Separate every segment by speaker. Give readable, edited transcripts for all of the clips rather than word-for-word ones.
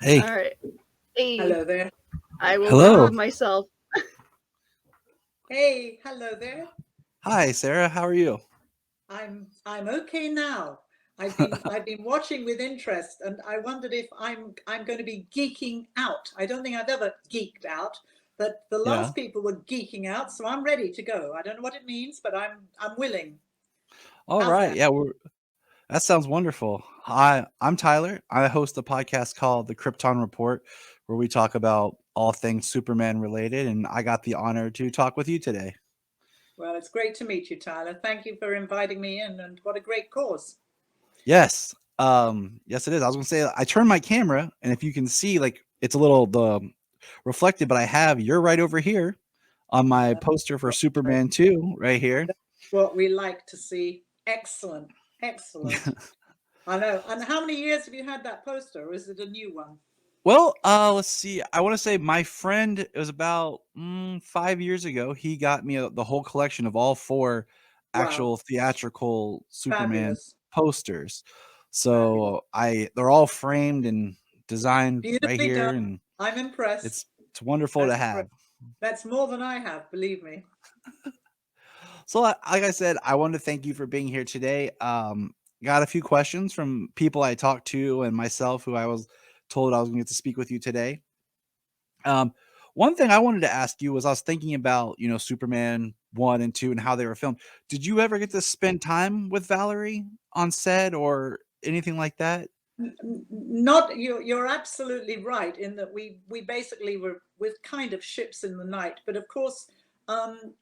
Speaker 1: Hey,
Speaker 2: All right. Hey,
Speaker 3: Hello there.
Speaker 2: I will
Speaker 1: hello.
Speaker 2: remove myself.
Speaker 3: Hey, hello there.
Speaker 1: Hi, Sarah. How are you?
Speaker 3: I'm okay now. I've been watching with interest, and I wondered if I'm going to be geeking out. I don't think I've ever geeked out, but the
Speaker 1: Yeah.
Speaker 3: last people were geeking out, so I'm ready to go. I don't know what it means, but I'm willing.
Speaker 1: All
Speaker 3: How's
Speaker 1: right.
Speaker 3: that?
Speaker 1: Yeah, that sounds wonderful. I'm Tyler. I host a podcast called The Krypton Report, where we talk about all things Superman related, and I got the honor to talk with you today.
Speaker 3: Well, it's great to meet you, Tyler. Thank you for inviting me in, and what a great cause.
Speaker 1: Yes. Yes, it is. I was gonna say I turned my camera, and if you can see, like it's a little the reflected, but I have you're right over here on my poster for Superman 2 right here.
Speaker 3: That's what we like to see. Excellent, excellent. I know. And how many years have you had that poster, or is it a new one?
Speaker 1: Well, let's see. I want to say my friend, it was about 5 years ago. He got me the whole collection of all four
Speaker 3: Wow,
Speaker 1: actual theatrical Superman
Speaker 3: fabulous,
Speaker 1: posters.
Speaker 3: fabulous.
Speaker 1: So they're all framed and designed right
Speaker 3: Beautifully
Speaker 1: here,
Speaker 3: done.
Speaker 1: and
Speaker 3: I'm impressed.
Speaker 1: it's wonderful to
Speaker 3: That's
Speaker 1: have.
Speaker 3: that's more than I have, believe me.
Speaker 1: So, like I said, I want to thank you for being here today. Got a few questions from people I talked to and myself who I was told I was going to get to speak with you today. Um, One thing I wanted to ask you was I was thinking about, Superman 1 and 2 and how they were filmed. Did you ever get to spend time with Valerie on set or anything like that?
Speaker 3: Not you're absolutely right in that we basically were with kind of ships in the night, but of course, um,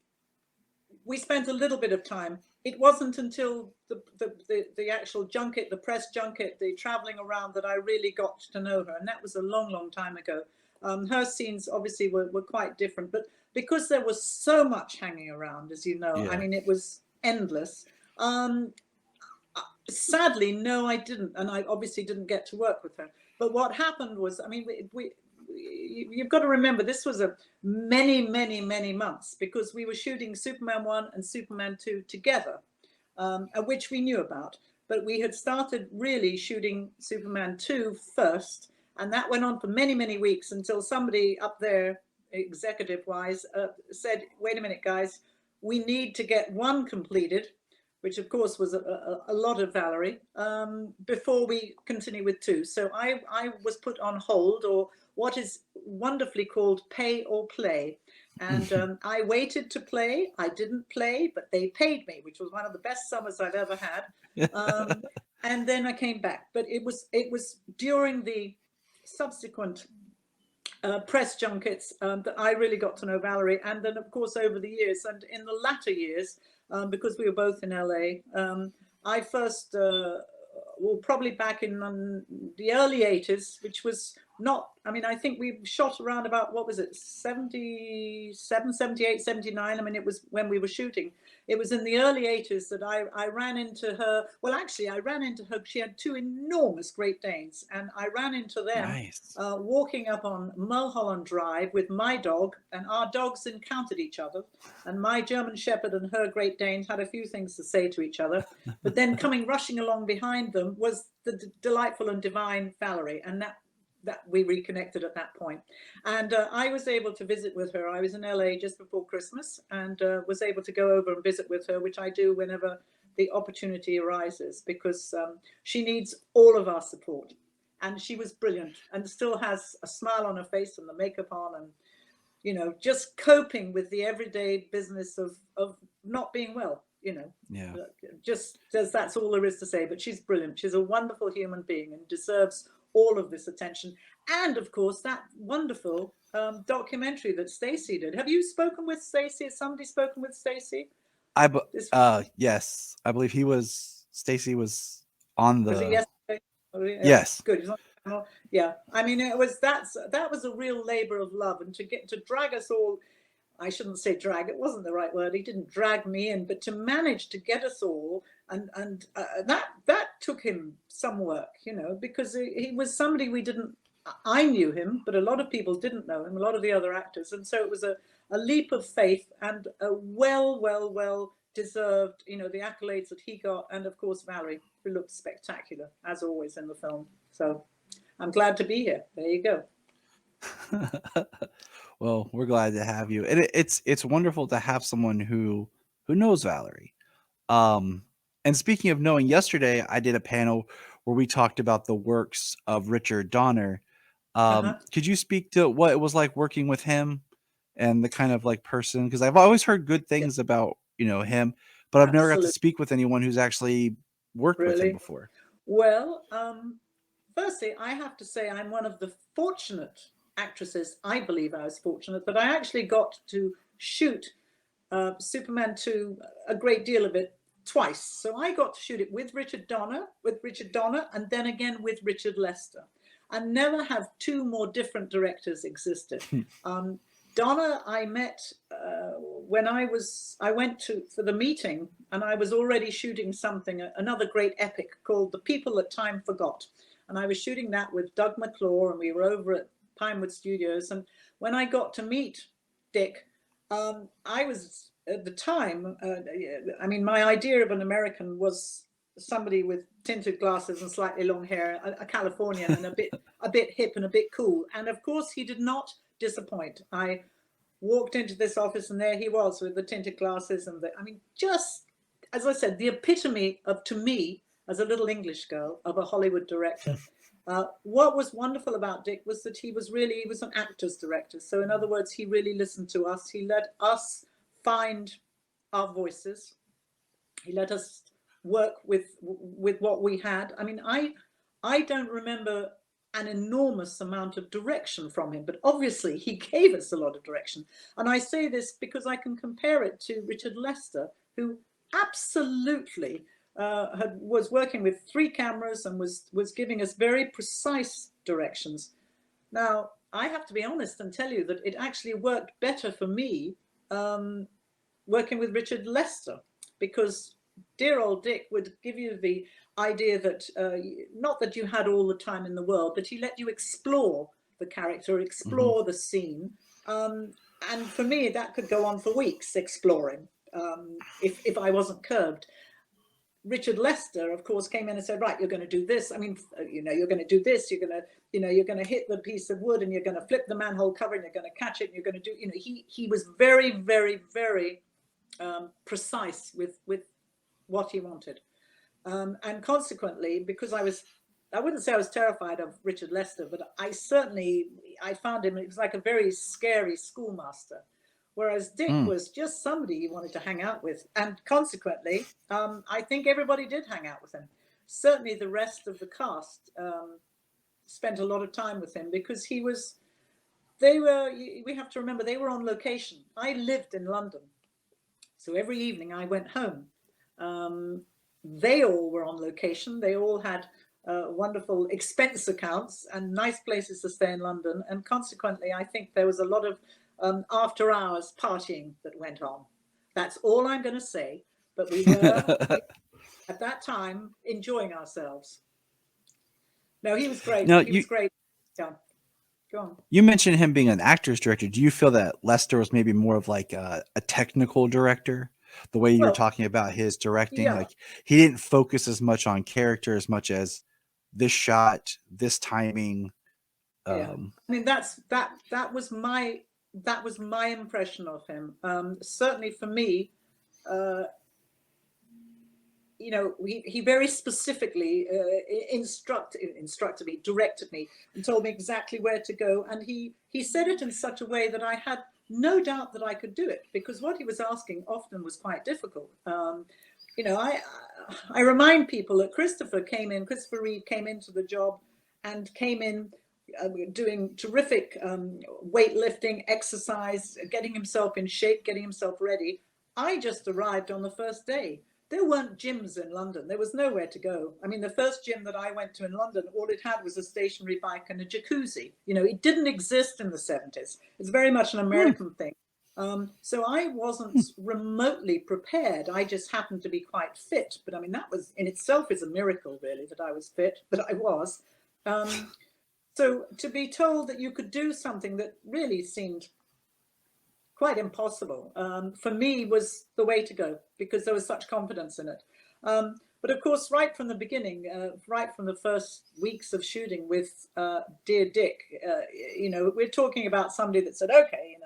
Speaker 3: we spent a little bit of time. It wasn't until the actual junket, the press junket, the traveling around that I really got to know her. And that was a long, long time ago. Her scenes obviously were quite different, but because there was so much hanging around, as you know, I
Speaker 1: Yeah.
Speaker 3: mean, it was endless. Um, Sadly, no, I didn't. And I obviously didn't get to work with her. But what happened was, I mean, you've got to remember this was a many, many, many months because we were shooting Superman 1 and Superman 2 together, which we knew about. But we had started really shooting Superman 2 first, and that went on for many, many weeks until somebody up there, executive wise, said, wait a minute, guys, we need to get one completed, which of course was a lot of Valerie, before we continue with two. So I was put on hold, or what is wonderfully called pay or play. And I waited to play. I didn't play, but they paid me, which was one of the best summers I've ever had. Um, and then I came back. But it was during the subsequent press junkets that I really got to know Valerie. And then, of course, over the years and in the latter years, because we were both in LA, I first, well, probably back in the early 80s, which was not, I mean, I think we shot around about, what was it, 77, 78, 79. I mean, it was when we were shooting. It was in the early 80s that I ran into her. Well, actually, I ran into her. She had two enormous Great Danes, and I ran into them
Speaker 1: Nice.
Speaker 3: walking up on Mulholland Drive with my dog, and our dogs encountered each other. And my German Shepherd and her Great Danes had a few things to say to each other. But then coming rushing along behind them was the delightful and divine Valerie, and that we reconnected at that point. And I was able to visit with her. I was in LA just before Christmas and was able to go over and visit with her, which I do whenever the opportunity arises, because she needs all of our support. And she was brilliant and still has a smile on her face and the makeup on, and just coping with the everyday business of not being well.
Speaker 1: Yeah.
Speaker 3: Just that's all there is to say. But she's brilliant. She's a wonderful human being and deserves all of this attention. And of course, that wonderful documentary that Stacey did. Have you spoken with Stacey? Has somebody spoken with Stacey?
Speaker 1: I
Speaker 3: This
Speaker 1: yes, I believe Stacy was on
Speaker 3: was it
Speaker 1: the
Speaker 3: yesterday? Oh, yeah,
Speaker 1: yes.
Speaker 3: good. Yeah, I mean, that was a real labor of love, and to drag us all. I shouldn't say drag, it wasn't the right word. He didn't drag me in, but to manage to get us all, and that took him some work, because he was somebody we didn't. I knew him, but a lot of people didn't know him. A lot of the other actors, and so it was a leap of faith and a well deserved, the accolades that he got, and of course Valerie, who looked spectacular as always in the film. So I'm glad to be here. There you go.
Speaker 1: Well, we're glad to have you, and it's wonderful to have someone who knows Valerie. Um, and speaking of knowing, yesterday I did a panel where we talked about the works of Richard Donner.
Speaker 3: Uh-huh.
Speaker 1: Could you speak to what it was like working with him and the kind of like person? Because I've always heard good
Speaker 3: Yeah,
Speaker 1: things about him, but I've never got to
Speaker 3: absolutely.
Speaker 1: speak with anyone who's actually worked with him
Speaker 3: Really?
Speaker 1: before.
Speaker 3: Well, firstly, I have to say I'm one of the fortunate actresses. I believe I was fortunate that I actually got to shoot Superman 2, a great deal of it, twice. So I got to shoot it with Richard Donner, and then again with Richard Lester. And never have two more different directors existed. Donner, I met when I went for the meeting, and I was already shooting something, another great epic called The People That Time Forgot. And I was shooting that with Doug McClure, and we were over at Pinewood Studios. And when I got to meet Dick, I was at the time, I mean, my idea of an American was somebody with tinted glasses and slightly long hair, a Californian, and a bit hip and a bit cool. And of course, he did not disappoint. I walked into this office, and there he was with the tinted glasses, and I mean, just as I said, the epitome of, to me, as a little English girl, of a Hollywood director. What was wonderful about Dick was that he was an actor's director. So in other words, he really listened to us. He let us find our voices. He let us work with what we had. I mean, I don't remember an enormous amount of direction from him, but obviously he gave us a lot of direction. And I say this because I can compare it to Richard Lester, who absolutely was working with 3 cameras and was giving us very precise directions. Now, I have to be honest and tell you that it actually worked better for me working with Richard Lester, because dear old Dick would give you the idea that, not that you had all the time in the world, but he let you explore the character, explore the scene. And for me, that could go on for weeks, exploring, if I wasn't curbed. Richard Lester, of course, came in and said, right, you're going to do this. I mean, you're going to do this. You're going to hit the piece of wood, and you're going to flip the manhole cover, and you're going to catch it. And you're going to do, he was very, very, very precise with what he wanted. And consequently, because I wouldn't say I was terrified of Richard Lester, but I found him, it was like a very scary schoolmaster. Whereas Dick was just somebody you wanted to hang out with. And consequently, I think everybody did hang out with him. Certainly the rest of the cast spent a lot of time with him, because we have to remember, they were on location. I lived in London. So every evening I went home. They all were on location. They all had wonderful expense accounts and nice places to stay in London. And consequently, I think there was a lot of after hours partying that went on. That's all I'm going to say. But we were, at that time, enjoying ourselves. No, he was great.
Speaker 1: Now,
Speaker 3: He was great. Yeah. Go on.
Speaker 1: you mentioned him being an actor's director. Do you feel that Lester was maybe more of like a technical director? The way you're
Speaker 3: Well,
Speaker 1: talking about his directing,
Speaker 3: yeah.
Speaker 1: like he didn't focus as much on character as much as this shot, this timing.
Speaker 3: Yeah. I mean, that was my impression of him. Certainly for me, he very specifically instructed me, directed me, and told me exactly where to go. And he said it in such a way that I had no doubt that I could do it, because what he was asking often was quite difficult. I remind people that Christopher Reeve came into the job and came in doing terrific weightlifting, exercise, getting himself in shape, getting himself ready. I just arrived on the first day. There weren't gyms in London. There was nowhere to go. I mean, the first gym that I went to in London, all it had was a stationary bike and a jacuzzi. It didn't exist in the 70s. It's very much an American thing. So I wasn't remotely prepared. I just happened to be quite fit. But I mean, that was in itself is a miracle, really, that I was fit, but I was. So to be told that you could do something that really seemed quite impossible, for me was the way to go, because there was such confidence in it. But of course, right from the beginning, right from the first weeks of shooting with Dear Dick, we're talking about somebody that said, okay,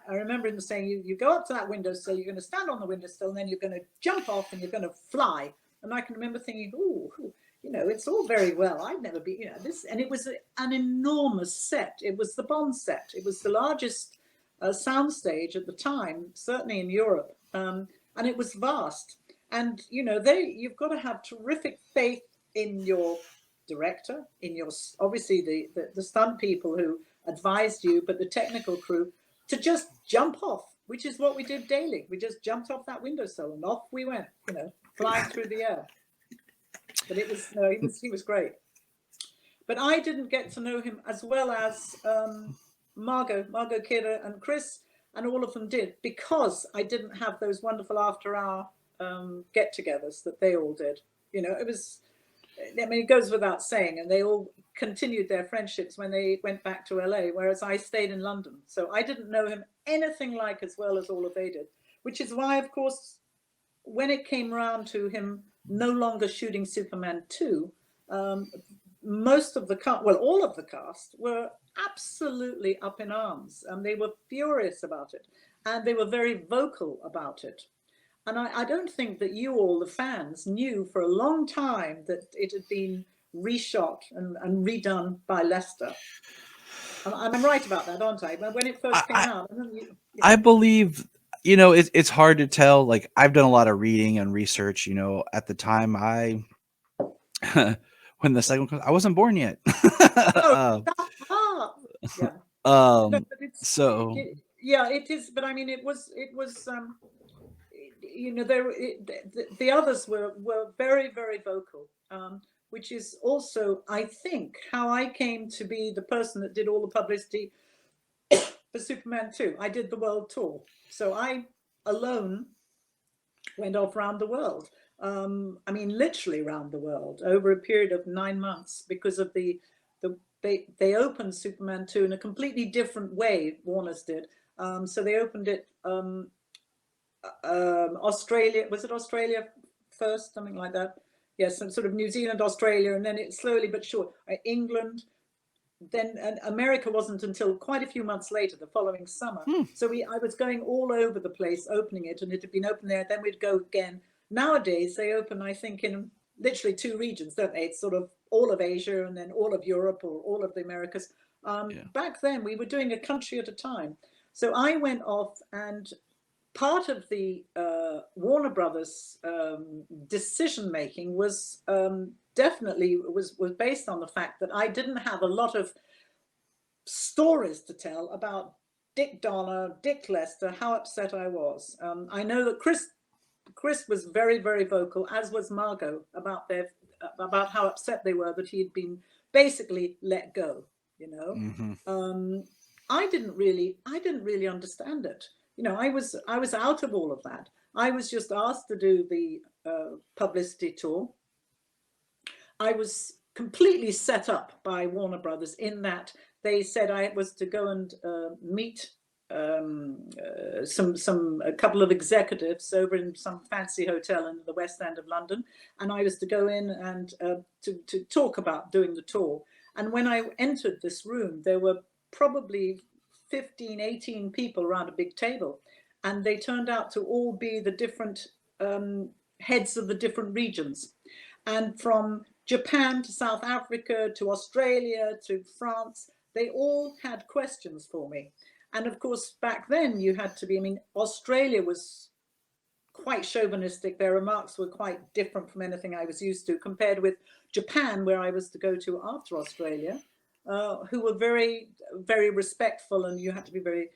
Speaker 3: I remember him saying, you go up to that windowsill, you're going to stand on the windowsill, and then you're going to jump off and you're going to fly. And I can remember thinking, oh, it's all very well. I've never been, this. And it was an enormous set. It was the Bond set. It was the largest soundstage at the time, certainly in Europe. And it was vast. And, you've got to have terrific faith in your director, in your, obviously the stunt people who advised you, but the technical crew, to just jump off, which is what we did daily. We just jumped off that windowsill and off we went, flying through the air. But it was, he was great. But I didn't get to know him as well as Margot Kidder and Chris, and all of them did, because I didn't have those wonderful after-hour get-togethers that they all did. It was, it goes without saying, and they all continued their friendships when they went back to LA, whereas I stayed in London. So I didn't know him anything like as well as all of they did, which is why, of course, when it came around to him no longer shooting Superman 2, most of the cast, well, all of the cast were absolutely up in arms, and they were furious about it, and they were very vocal about it. And I don't think that you all, the fans, knew for a long time that it had been reshot and redone by Lester. I'm right about that, aren't I? When it first came out.
Speaker 1: I believe, it's hard to tell. Like, I've done a lot of reading and research, at the time when the second one, I wasn't born yet.
Speaker 3: Yeah. No, but
Speaker 1: So
Speaker 3: it is. But I mean, it was. The others were very, very vocal, which is also, I think, how I came to be the person that did all the publicity for Superman 2. I did the world tour, so I alone went off around the world. I mean, literally around the world over a period of 9 months, because of they opened Superman 2 in a completely different way. Warner's did. So they opened it. Australia, was it Australia first, something like that? Yes, some sort of New Zealand, Australia, and then it slowly but sure, England, then America wasn't until quite a few months later, the following summer. So I was going all over the place opening it, and it had been open there, then we'd go again. Nowadays they open, I think, in literally 2 regions, don't they? It's sort of all of Asia and then all of Europe or all of the Americas. Back then we were doing a country at a time. So I went off, and part of the Warner Brothers decision making was definitely was based on the fact that I didn't have a lot of stories to tell about Dick Donner, Dick Lester, how upset I was. I know that Chris was very, very vocal, as was Margot, about how upset they were that he had been basically let go. I didn't really understand it. I was out of all of that. I was just asked to do the publicity tour. I was completely set up by Warner Brothers in that they said I was to go and meet a couple of executives over in some fancy hotel in the West End of London, and I was to go in and to talk about doing the tour. And when I entered this room, there were probably 15, 18 people around a big table, and they turned out to all be the different heads of the different regions, and from Japan to South Africa to Australia to France, they all had questions for me. And of course, back then you had to be, Australia was quite chauvinistic. Their remarks were quite different from anything I was used to, compared with Japan, where I was to go to after Australia, who were very, very respectful, and you had to be very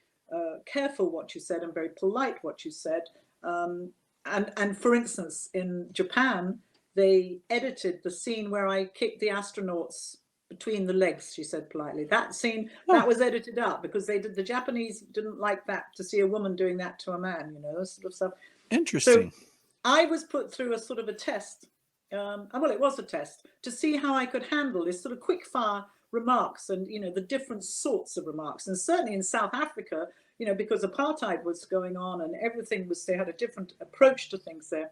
Speaker 3: careful what you said and very polite what you said. And for instance, in Japan, they edited the scene where I kicked the astronauts between the legs, she said politely. That scene, that was edited out because the Japanese didn't like that, to see a woman doing that to a man, sort of stuff.
Speaker 1: Interesting.
Speaker 3: So I was put through a sort of a test. Well, it was a test to see how I could handle this sort of quick fire remarks and, the different sorts of remarks. And certainly in South Africa, because apartheid was going on and everything was, they had a different approach to things there.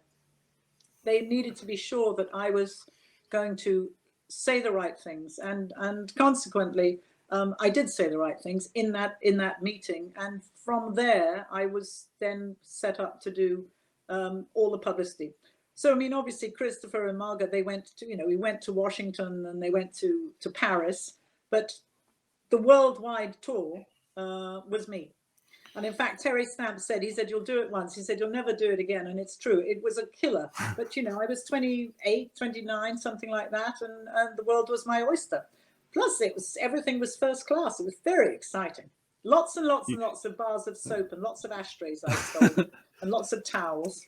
Speaker 3: they needed to be sure that I was going to say the right things, and consequently, I did say the right things in that meeting. And from there, I was then set up to do all the publicity. So I mean, obviously, Christopher and Margot, they went to, we went to Washington and they went to Paris, but the worldwide tour was me. And in fact, Terry Stamp said, he said, you'll do it once. He said, you'll never do it again. And it's true. It was a killer. But, I was 28, 29, something like that. And the world was my oyster. Plus, everything was first class. It was very exciting. Lots and lots and lots of bars of soap and lots of ashtrays I stole and lots of towels.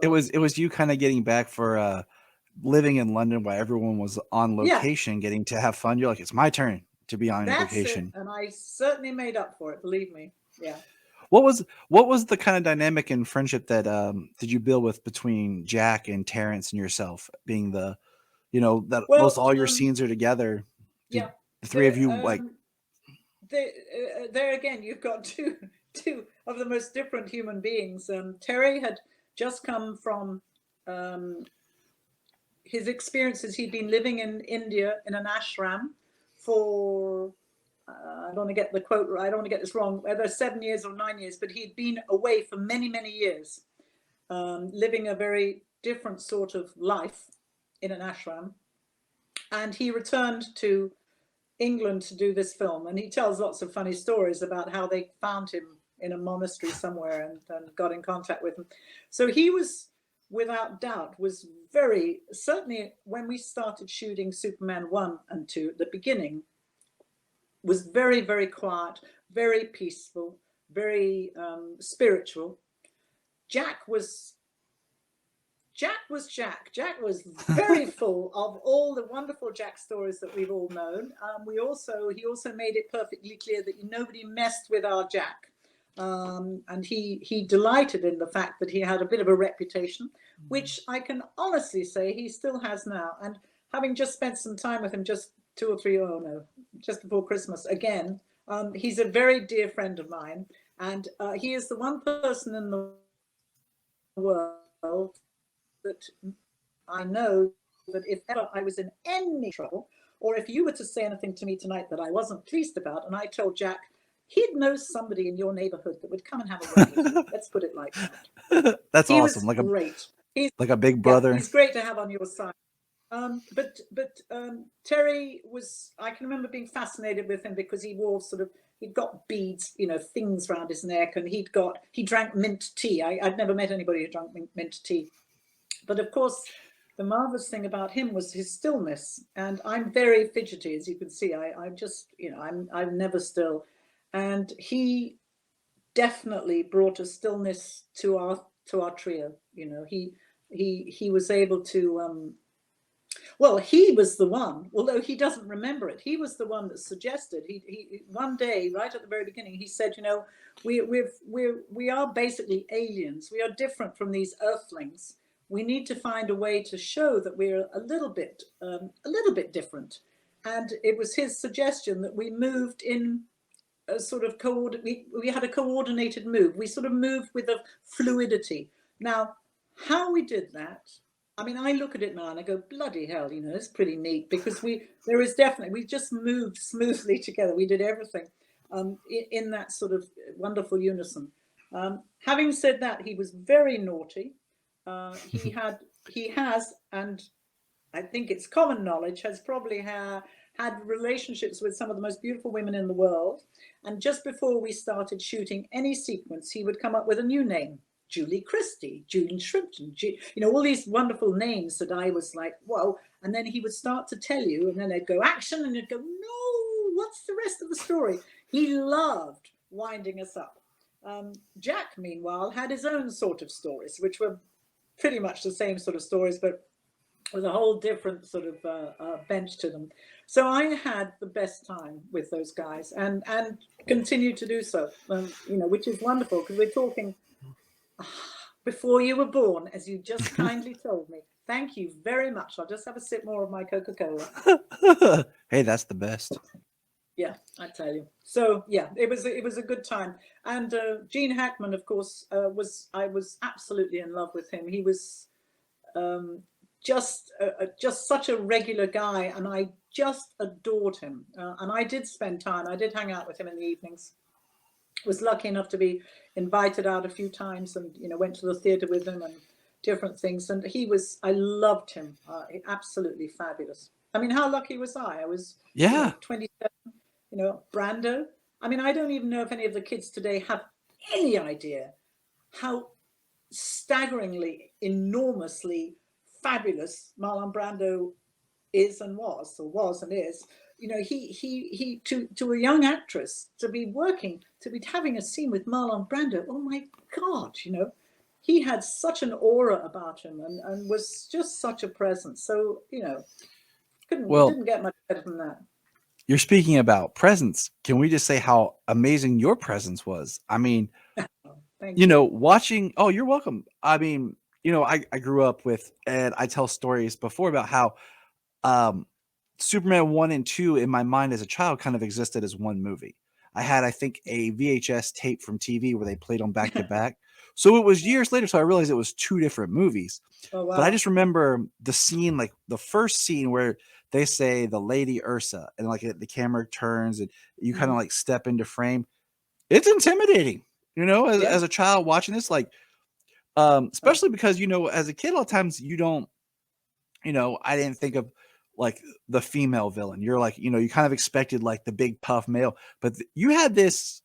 Speaker 1: It was you kind of getting back for living in London while everyone was on location, getting to have fun. You're like, it's my turn to be on location.
Speaker 3: And I certainly made up for it, believe me. Yeah. What
Speaker 1: was the kind of dynamic and friendship that did you build with between Jack and Terrence and yourself, being the that most all your scenes are together?
Speaker 3: Yeah,
Speaker 1: the three of you like
Speaker 3: there again, you've got two of the most different human beings. Terry had just come from his experiences. He'd been living in India in an ashram for I don't want to get the quote right, I don't want to get this wrong, whether 7 years or 9 years, but he'd been away for many, many years, living a very different sort of life in an ashram. And he returned to England to do this film. And he tells lots of funny stories about how they found him in a monastery somewhere and got in contact with him. So he was, without doubt, was very, certainly when we started shooting Superman 1 and 2 at the beginning, was very, very quiet, very peaceful, very spiritual. Jack was Jack. Jack was very full of all the wonderful Jack stories that we've all known. He also made it perfectly clear that nobody messed with our Jack. And he delighted in the fact that he had a bit of a reputation, which I can honestly say he still has now. And having just spent some time with him just just before Christmas again, he's a very dear friend of mine. And he is the one person in the world that I know that if ever I was in any trouble, or if you were to say anything to me tonight that I wasn't pleased about, and I told Jack, he'd know somebody in your neighborhood that would come and have a word with you. Let's put it like that.
Speaker 1: That's
Speaker 3: he
Speaker 1: awesome.
Speaker 3: Was great. He's
Speaker 1: like a big brother.
Speaker 3: Yeah, he's great to have on your side. But Terry was, I can remember being fascinated with him because he wore he'd got beads, things around his neck, and he drank mint tea. I'd never met anybody who drank mint tea. But of course, the marvelous thing about him was his stillness. And I'm very fidgety, as you can see. I'm just, I'm never still. And he definitely brought a stillness to our trio. He was able to. Well, he was the one, although he doesn't remember it. He was the one that suggested. He one day, right at the very beginning, he said, we are basically aliens. We are different from these Earthlings. We need to find a way to show that we're a little bit different. And it was his suggestion that we moved in a sort of we had a coordinated move. We sort of moved with a fluidity. Now, how we did that, I mean, I look at it now and I go, bloody hell, it's pretty neat, because we just moved smoothly together. We did everything in that sort of wonderful unison. Having said that, he was very naughty. He has, and I think it's common knowledge, has probably had relationships with some of the most beautiful women in the world. And just before we started shooting any sequence, he would come up with a new name. Julie Christie, Julian Shrimpton, all these wonderful names that I was like, whoa. And then he would start to tell you, and then they'd go action, and you'd go, no, what's the rest of the story? He loved winding us up. Jack, meanwhile, had his own sort of stories, which were pretty much the same sort of stories, but with a whole different sort of bent to them. So I had the best time with those guys, and continue to do so, which is wonderful, because we're talking before you were born, as you just kindly told me. Thank you very much. I'll just have a sip more of my Coca-Cola.
Speaker 1: Hey, that's the best.
Speaker 3: Yeah, I tell you. So yeah, it was a good time. And Gene Hackman, of course, I was absolutely in love with him. He was just such a regular guy, and I just adored him. And I did spend time. I did hang out with him in the evenings. Was lucky enough to be invited out a few times, and went to the theatre with him and different things. And I loved him. Absolutely fabulous. I mean, how lucky was I? I was
Speaker 1: Yeah.
Speaker 3: 27. Brando. I mean, I don't even know if any of the kids today have any idea how staggeringly, enormously fabulous Marlon Brando is and was, or was and is. He to a young actress to be having a scene with Marlon Brando. Oh my God, he had such an aura about him, and was just such a presence. So didn't get much better than that.
Speaker 1: You're speaking about presence. Can we just say how amazing your presence was? I mean,
Speaker 3: Thank you.
Speaker 1: watching. Oh, you're welcome. I mean, I grew up with, and I tell stories before about how Superman 1 and 2 in my mind as a child kind of existed as one movie. I had, I think, a VHS tape from TV where they played them back to back. So it was years later, so I realized it was two different movies.
Speaker 3: Oh, wow.
Speaker 1: But I just remember the scene, like the first scene where they say the Lady Ursa, and like the camera turns and you kind of like step into frame. It's intimidating, as a child watching this, like, especially because, as a kid, a lot of times you don't, I didn't think of like the female villain. You're like, you kind of expected like the big puff male, but you had this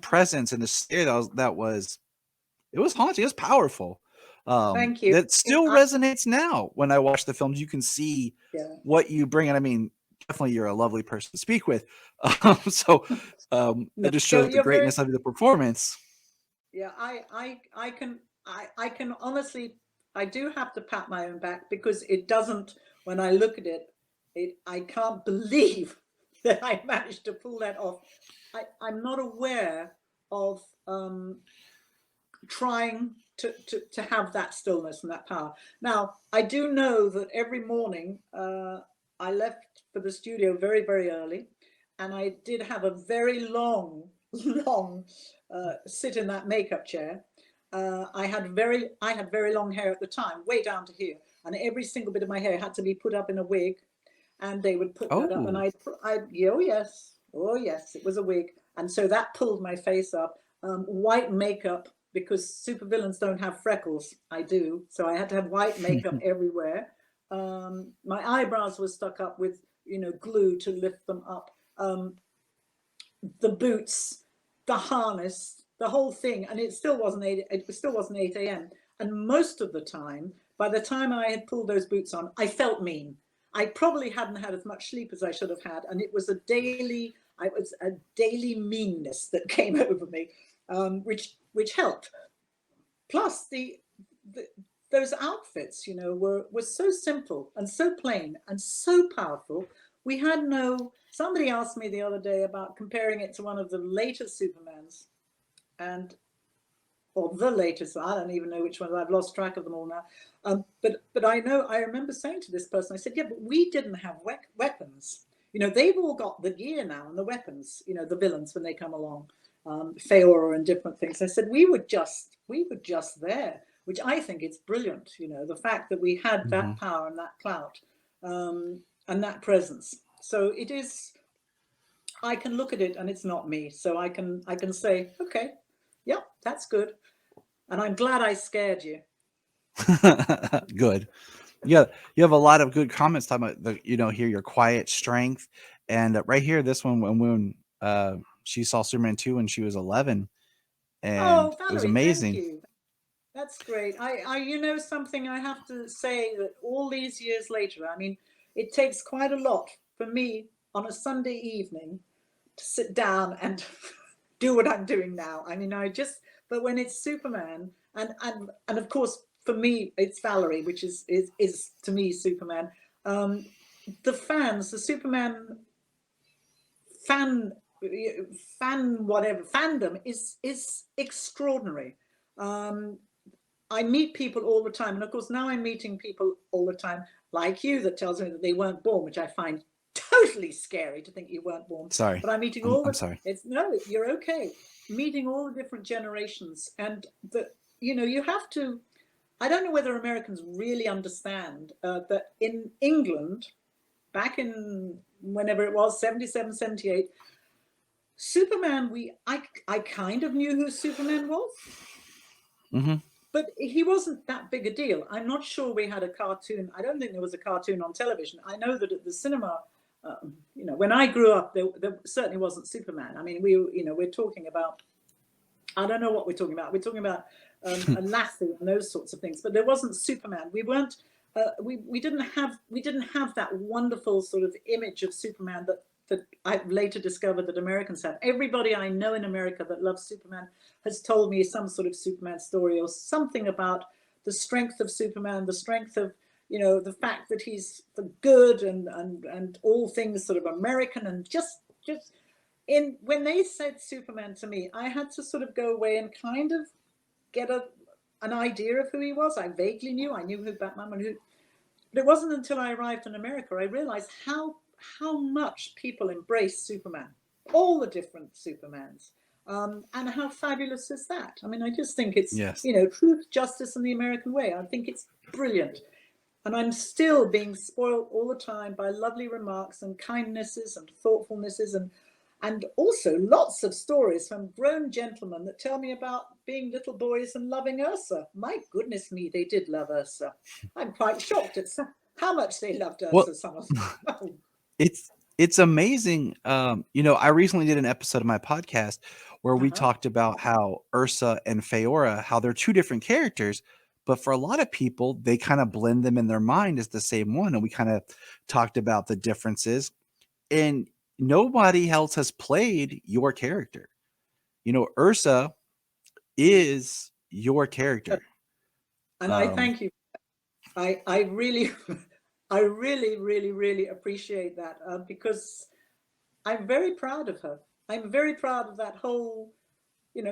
Speaker 1: presence and this stare that was it was haunting. It was powerful.
Speaker 3: Thank you.
Speaker 1: That still resonates now when I watch the films. You can see what you bring, and I mean, definitely you're a lovely person to speak with. It just shows the greatness of the performance.
Speaker 3: Yeah, I can honestly, I do have to pat my own back, because it doesn't, when I look at it, I can't believe that I managed to pull that off. I'm not aware of trying to have that stillness and that power. Now, I do know that every morning I left for the studio very, very early, and I did have a very long sit in that makeup chair. I had very long hair at the time, way down to here, and every single bit of my hair had to be put up in a wig, and they would put that up, and oh yes, it was a wig, and so that pulled my face up. White makeup, because supervillains don't have freckles. I do, so I had to have white makeup everywhere. My eyebrows were stuck up with glue to lift them up. The boots, the harness, the whole thing, and it still wasn't 8 a.m. And most of the time, by the time I had pulled those boots on, I felt mean. I probably hadn't had as much sleep as I should have had, and it was a daily meanness that came over me, which helped. Plus those outfits, were so simple and so plain and so powerful. We had somebody asked me the other day about comparing it to one of the later Supermans, or the latest, I don't even know which ones, I've lost track of them all now. But I remember saying to this person, I said, yeah, but we didn't have weapons. They've all got the gear now and the weapons, the villains when they come along, Feora and different things. I said, we were just there, which I think is brilliant. The fact that we had that power and that clout, and that presence. So it is, I can look at it and it's not me. So I can say, okay, yep, that's good. And I'm glad I scared you.
Speaker 1: Good. Yeah, you have a lot of good comments talking about here your quiet strength, and right here this one when she saw Superman 2 when she was 11, and
Speaker 3: Valerie,
Speaker 1: it was amazing.
Speaker 3: thank you. That's great. I something I have to say, that all these years later, I mean, it takes quite a lot for me on a Sunday evening to sit down and do what I'm doing now. I mean, but when it's Superman, and of course for me it's Valerie, which is to me Superman. The fans, the Superman fandom is extraordinary. I meet people all the time, and of course now I'm meeting people all the time like you that tells me that they weren't born, which I find totally scary to think you weren't born.
Speaker 1: Sorry,
Speaker 3: but I'm meeting
Speaker 1: I'm sorry.
Speaker 3: You're okay. Meeting all the different generations, and you have to I don't know whether Americans really understand that in England, back in whenever it was, 77, 78, Superman, I kind of knew who Superman was, but he wasn't that big a deal. I'm not sure we had a cartoon. I don't think there was a cartoon on television. I know that at the cinema, when I grew up, there certainly wasn't Superman. I mean, we're talking about, I don't know what we're talking about. We're talking about a Lassie and those sorts of things, but there wasn't Superman. We weren't. We didn't have that wonderful sort of image of Superman that I've later discovered that Americans have. Everybody I know in America that loves Superman has told me some sort of Superman story or something about the strength of Superman, the strength of, the fact that he's for good and all things sort of American, and just when they said Superman to me, I had to sort of go away and kind of get an idea of who he was. I vaguely knew. I knew who Batman and who. But it wasn't until I arrived in America I realized how much people embrace Superman, all the different Supermans, and how fabulous is that? I mean, I just think it's truth, justice, and the American way. I think it's brilliant, and I'm still being spoiled all the time by lovely remarks and kindnesses and thoughtfulnesses and also lots of stories from grown gentlemen that tell me about being little boys and loving Ursa. My goodness me, they did love Ursa. I'm quite shocked at how much they loved Ursa.
Speaker 1: Well,
Speaker 3: some of them.
Speaker 1: it's amazing. I recently did an episode of my podcast where we talked about how Ursa and Feora, how they're two different characters, but for a lot of people, they kind of blend them in their mind as the same one. And we kind of talked about the differences. And nobody else has played your character. Ursa is your character.
Speaker 3: And I thank you. I really, I really, really, really appreciate that because I'm very proud of her. I'm very proud of that whole,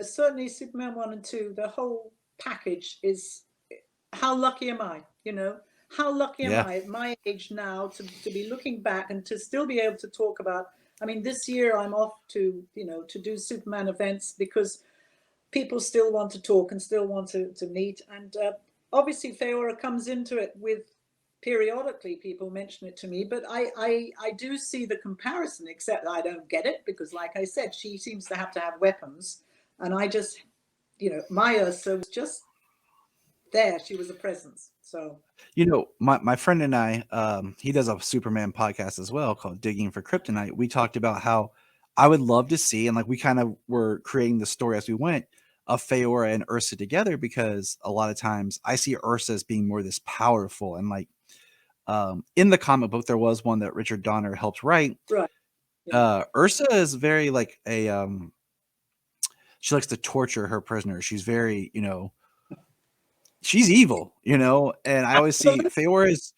Speaker 3: certainly Superman 1 and 2, the whole package is, how lucky am I, How lucky am I at my age now to be looking back and to still be able to talk about, I mean, this year I'm off to, to do Superman events because people still want to talk and still want to meet. And obviously Feora comes into it with, periodically people mention it to me, but I do see the comparison, except I don't get it because, like I said, she seems to have weapons. And I just, my Ursa was just there. She was a presence. So,
Speaker 1: my friend and I, he does a Superman podcast as well called Digging for Kryptonite. We talked about how I would love to see, and like we kind of were creating the story as we went, of Feora and Ursa together, because a lot of times I see Ursa as being more this powerful, and like in the comic book there was one that Richard Donner helped write.
Speaker 3: Right. Yeah.
Speaker 1: Ursa is very like a she likes to torture her prisoners. She's very, she's evil, and I always see Feora is,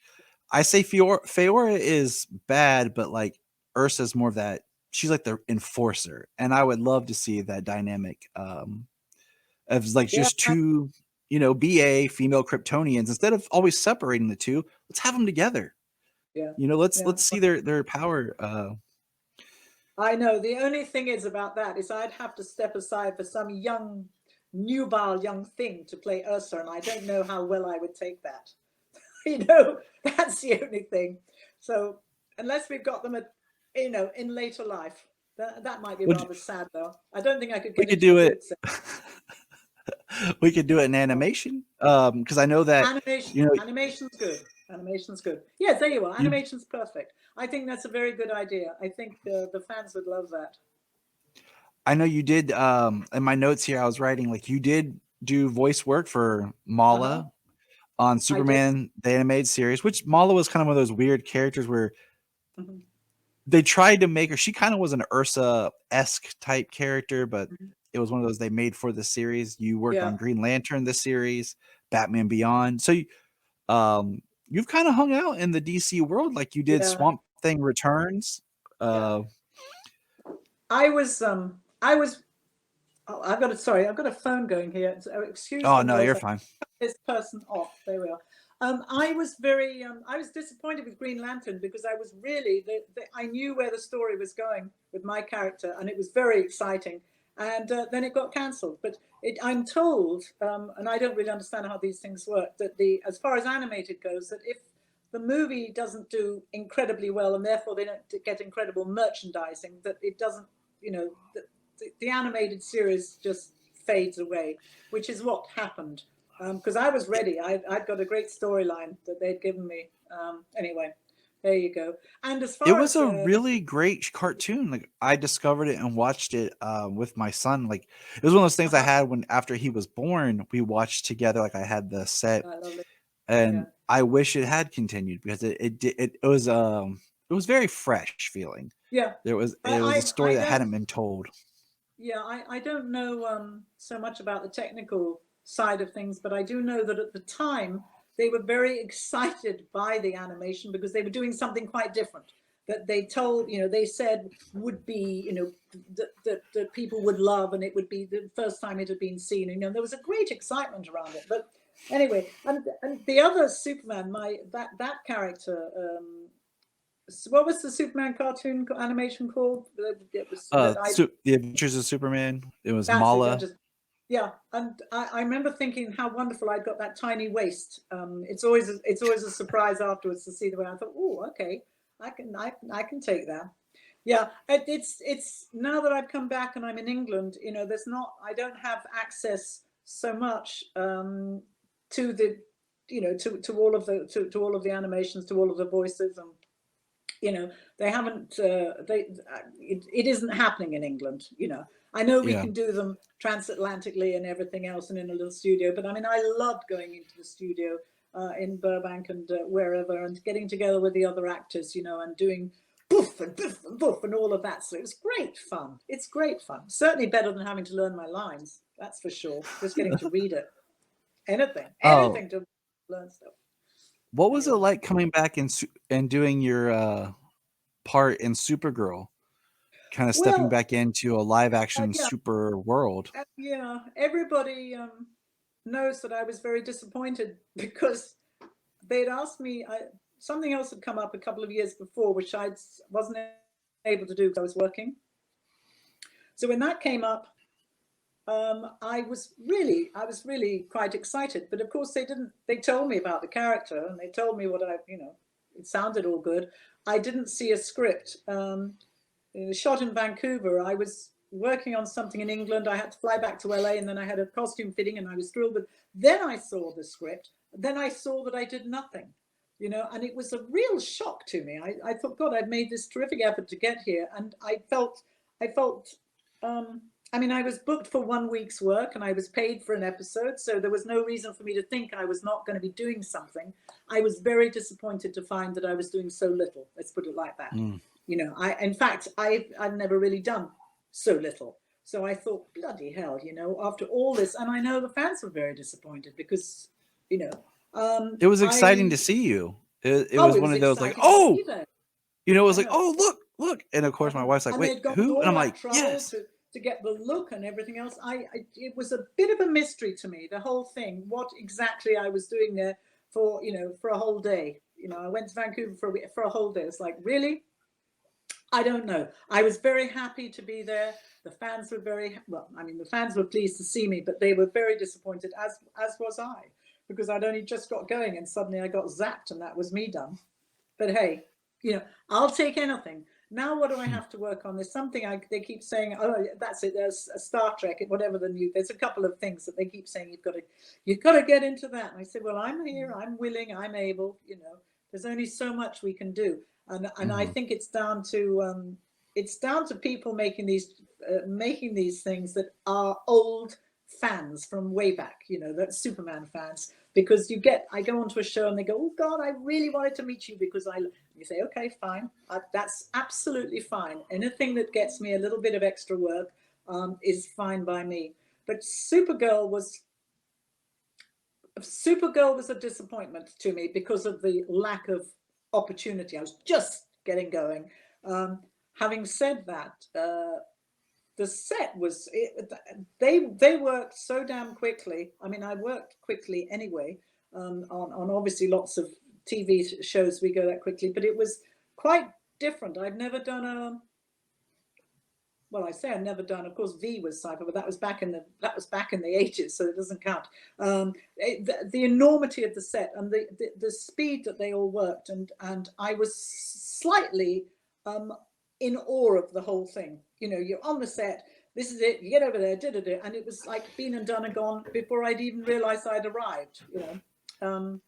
Speaker 1: I say Feora is bad, but like Ursa's more of that, she's like the enforcer. And I would love to see that dynamic of like just two, BA female Kryptonians, instead of always separating the two, let's have them together.
Speaker 3: Yeah.
Speaker 1: Let's see their power.
Speaker 3: I know. The only thing is about that is I'd have to step aside for some nubile young thing to play Ursa, and I don't know how well I would take that. That's the only thing. So unless we've got them at, in later life, that might be rather sad though. I don't think I could get.
Speaker 1: We could do it. We could do it in animation, because I know that
Speaker 3: animation's good. Animation's good. Yes, there you are. Animation's perfect. I think that's a very good idea. I think the fans would love that.
Speaker 1: I know you did. In my notes here, I was writing like you did do voice work for Mala on Superman the animated series, which Mala was kind of one of those weird characters where they tried to make her. She kind of was an Ursa-esque type character, but it was one of those they made for the series. You worked on Green Lantern, the series, Batman Beyond. So you've kind of hung out in the DC world, like you did Swamp Thing Returns.
Speaker 3: I was. Oh, I've got a phone going here. So excuse me.
Speaker 1: Oh no, you're fine.
Speaker 3: This person off. There we are. I was very. I was disappointed with Green Lantern because I was really. I knew where the story was going with my character, and it was very exciting. and then it got cancelled. But I'm told, and I don't really understand how these things work, that as far as animated goes, that if the movie doesn't do incredibly well and therefore they don't get incredible merchandising, that it doesn't, the animated series just fades away, which is what happened. Because I was ready. I'd got a great storyline that they'd given me. Anyway, there you go. And as
Speaker 1: It
Speaker 3: far
Speaker 1: was
Speaker 3: as
Speaker 1: a really great cartoon. Like, I discovered it and watched it with my son. Like, it was one of those things I had when after he was born, we watched together. Like, I had the set,
Speaker 3: I love it.
Speaker 1: and
Speaker 3: Yeah.
Speaker 1: I wish it had continued because it was very fresh feeling.
Speaker 3: Yeah.
Speaker 1: It was a story that hadn't been told.
Speaker 3: Yeah, I don't know so much about the technical side of things, but I do know that at the time they were very excited by the animation because they were doing something quite different that they told, they said would be, that people would love, and it would be the first time it had been seen. There was a great excitement around it. But anyway, and the other Superman, that character, what was the Superman cartoon animation called? It was
Speaker 1: The Adventures of Superman. It was
Speaker 3: that's it.
Speaker 1: Mala.
Speaker 3: Yeah, and I remember thinking how wonderful I'd got that tiny waist. It's always a surprise afterwards to see the way I thought. Oh, okay, I can take that. Yeah, it's now that I've come back and I'm in England. I don't have access so much to the to all of the to all of the animations, to all of the voices, and they haven't it isn't happening in England. I know we
Speaker 1: Yeah.
Speaker 3: can do them transatlantically and everything else and in a little studio, but I mean, I loved going into the studio in Burbank and wherever, and getting together with the other actors, and doing boof and boof and boof and all of that. So it was great fun. It's great fun. Certainly better than having to learn my lines, that's for sure. Just getting to read it. Anything to learn stuff.
Speaker 1: What was it
Speaker 3: Anyway.
Speaker 1: like coming back and doing your part in Supergirl? Kind of stepping
Speaker 3: Well,
Speaker 1: back into a live action
Speaker 3: yeah.
Speaker 1: super world.
Speaker 3: Yeah, everybody knows that I was very disappointed because they'd asked me, something else had come up a couple of years before, which I wasn't able to do because I was working. So when that came up, I was really quite excited. But of course, they told me about the character and they told me what it sounded all good. I didn't see a script. It was shot in Vancouver. I was working on something in England. I had to fly back to LA, and then I had a costume fitting, and I was thrilled. But then I saw the script. Then I saw that I did nothing, and it was a real shock to me. I thought, God, I'd made this terrific effort to get here, and I felt. I was booked for 1 week's work, and I was paid for an episode, so there was no reason for me to think I was not going to be doing something. I was very disappointed to find that I was doing so little. Let's put it like that. In fact, I've never really done so little. So I thought, bloody hell, after all this, and I know the fans were very disappointed because,
Speaker 1: it was exciting to see you. It was one of those like, oh, it was like, oh, look. And of course, my wife's like, wait, who? And I'm like, yes.
Speaker 3: To get the look and everything else. It was a bit of a mystery to me, the whole thing, what exactly I was doing there for a whole day. I went to Vancouver for a whole day. It's like, really? I don't know. I was very happy to be there. The fans were the fans were pleased to see me, but they were very disappointed, as was I, because I'd only just got going and suddenly I got zapped and that was me done. But hey, I'll take anything. Now what do I have to work on? There's something they keep saying, oh, that's it, there's a Star Trek, whatever there's a couple of things that they keep saying, you've got to get into that. And I said, well, I'm here, I'm willing, I'm able, there's only so much we can do. And I think it's down to people making these things that are old fans from way back, that Superman fans, because I go onto a show and they go, oh God, I really wanted to meet you because you say, okay, fine, that's absolutely fine. Anything that gets me a little bit of extra work is fine by me. But Supergirl was a disappointment to me because of the lack of opportunity. I was just getting going. Having said that, the set was they worked so damn quickly. I mean, I worked quickly anyway on obviously lots of TV shows we go that quickly, but it was quite different. I've never done well, I say I'd never done. Of course, V was sci-fi, but that was back in the 80s, so it doesn't count. The enormity of the set and the speed that they all worked, and I was slightly in awe of the whole thing. You know, you're on the set. This is it. You get over there, and it was like been and done and gone before I'd even realised I'd arrived. You know,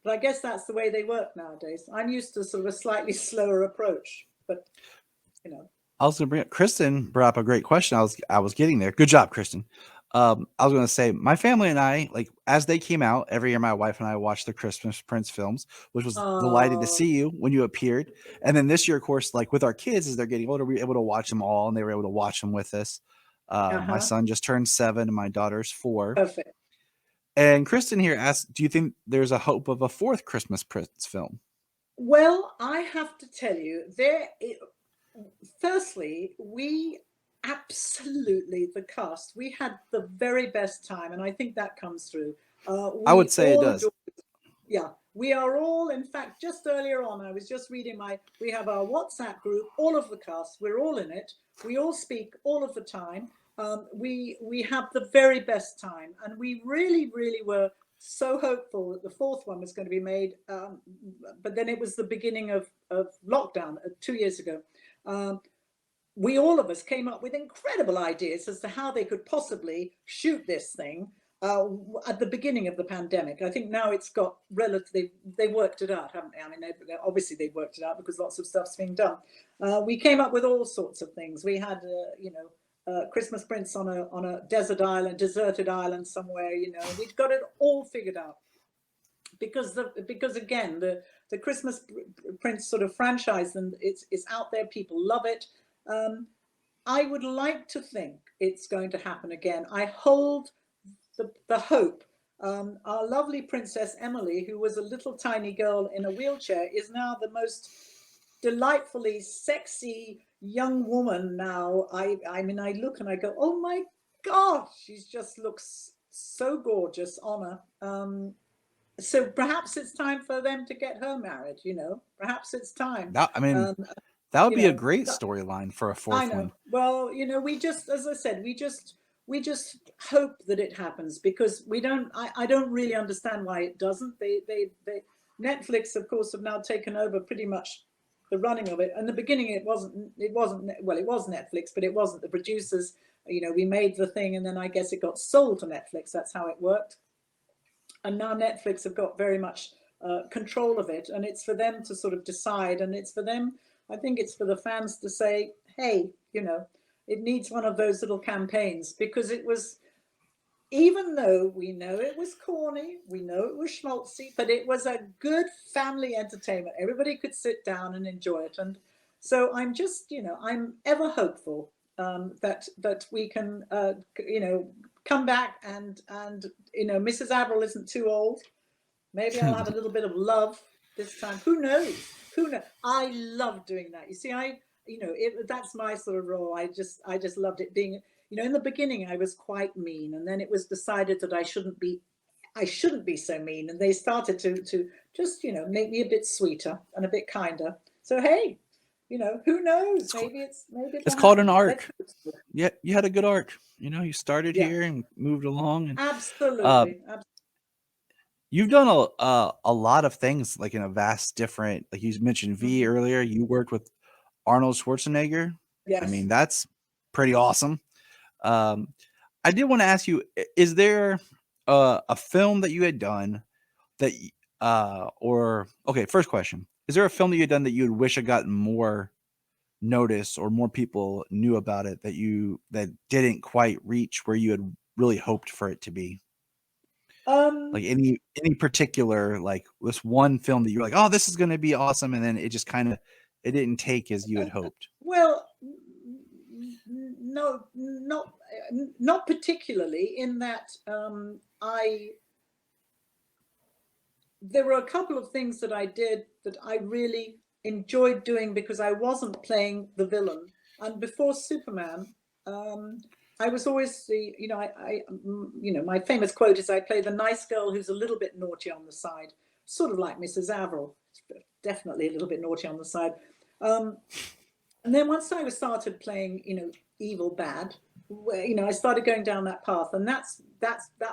Speaker 3: but I guess that's the way they work nowadays. I'm used to sort of a slightly slower approach, but you know.
Speaker 1: I was going to bring up Kristen brought up a great question. I was getting there. Good job, Kristen. I was going to say my family and I, like as they came out every year, my wife and I watched the Christmas Prince films, which was delighted to see you when you appeared. And then this year, of course, like with our kids as they're getting older, we were able to watch them all, and they were able to watch them with us. My son just turned 7 and my daughter's 4.
Speaker 3: Perfect.
Speaker 1: And Kristen here asked, do you think there's a hope of a 4th Christmas Prince film?
Speaker 3: Well, I have to tell you, firstly, we absolutely, the cast, we had the very best time, and I think that comes through.
Speaker 1: I would say it does.
Speaker 3: Yeah, we are all, in fact, just earlier on, I was just reading we have our WhatsApp group, all of the cast, we're all in it. We all speak all of the time. We have the very best time, and we really, really were so hopeful that the 4th one was going to be made, but then it was the beginning of lockdown 2 years ago. We all of us came up with incredible ideas as to how they could possibly shoot this thing at the beginning of the pandemic. I think now it's got relatively, they worked it out, haven't they? I mean, obviously they worked it out because lots of stuff's being done. We came up with all sorts of things. We had, Christmas Prince on a deserted island somewhere, you know. We'd got it all figured out because again, the Christmas Prince sort of franchise, and it's out there. People love it. I would like to think it's going to happen again. I hold the hope. Our lovely Princess Emily, who was a little tiny girl in a wheelchair, is now the most delightfully sexy young woman now. I mean, I look and I go, oh my God, she just looks so gorgeous on her. So perhaps it's time for them to get her married, you know. Perhaps it's time.
Speaker 1: That would be a great storyline for a 4th one.
Speaker 3: Well, you know, we just, as I said, we just hope that it happens, because I don't really understand why it doesn't. Netflix, of course, have now taken over pretty much the running of it. In the beginning, it was Netflix, but it wasn't the producers. You know, we made the thing, and then I guess it got sold to Netflix. That's how it worked. And now Netflix have got very much control of it, and it's for them to sort of decide, and it's for them, I think it's for the fans to say, hey, you know, it needs one of those little campaigns, because it was, even though we know it was corny, we know it was schmaltzy, but it was a good family entertainment. Everybody could sit down and enjoy it. And so I'm just, you know, I'm ever hopeful that we can, you know, come back and, you know, Mrs. Averill isn't too old. Maybe I'll have a little bit of love this time. Who knows? Who knows? I love doing that. You see, that's my sort of role. I just loved it being, you know, in the beginning I was quite mean, and then it was decided that I shouldn't be so mean, and they started to just, you know, make me a bit sweeter and a bit kinder. So hey, you know, who knows? Maybe it's
Speaker 1: called an arc. Yeah, you had a good arc. You know, you started here and moved along. And,
Speaker 3: absolutely.
Speaker 1: You've done a lot of things, like in a vast different, like you mentioned V earlier. You worked with Arnold Schwarzenegger.
Speaker 3: Yes.
Speaker 1: I mean, that's pretty awesome. I did want to ask you, is there a film that you had done that, first question, is there a film that you had done that you would wish had gotten more notice or more people knew about it that didn't quite reach where you had really hoped for it to be? Like any particular, like this one film that you're like, oh, this is going to be awesome, and then it just kind of, it didn't take as you had hoped.
Speaker 3: Well, no, not particularly, in that there were a couple of things that I did that I really enjoyed doing, because I wasn't playing the villain. And before Superman, I was always my famous quote is, I play the nice girl who's a little bit naughty on the side, sort of like Mrs. Averill, definitely a little bit naughty on the side. And then once I started playing, you know, evil bad, where, you know, I started going down that path, and that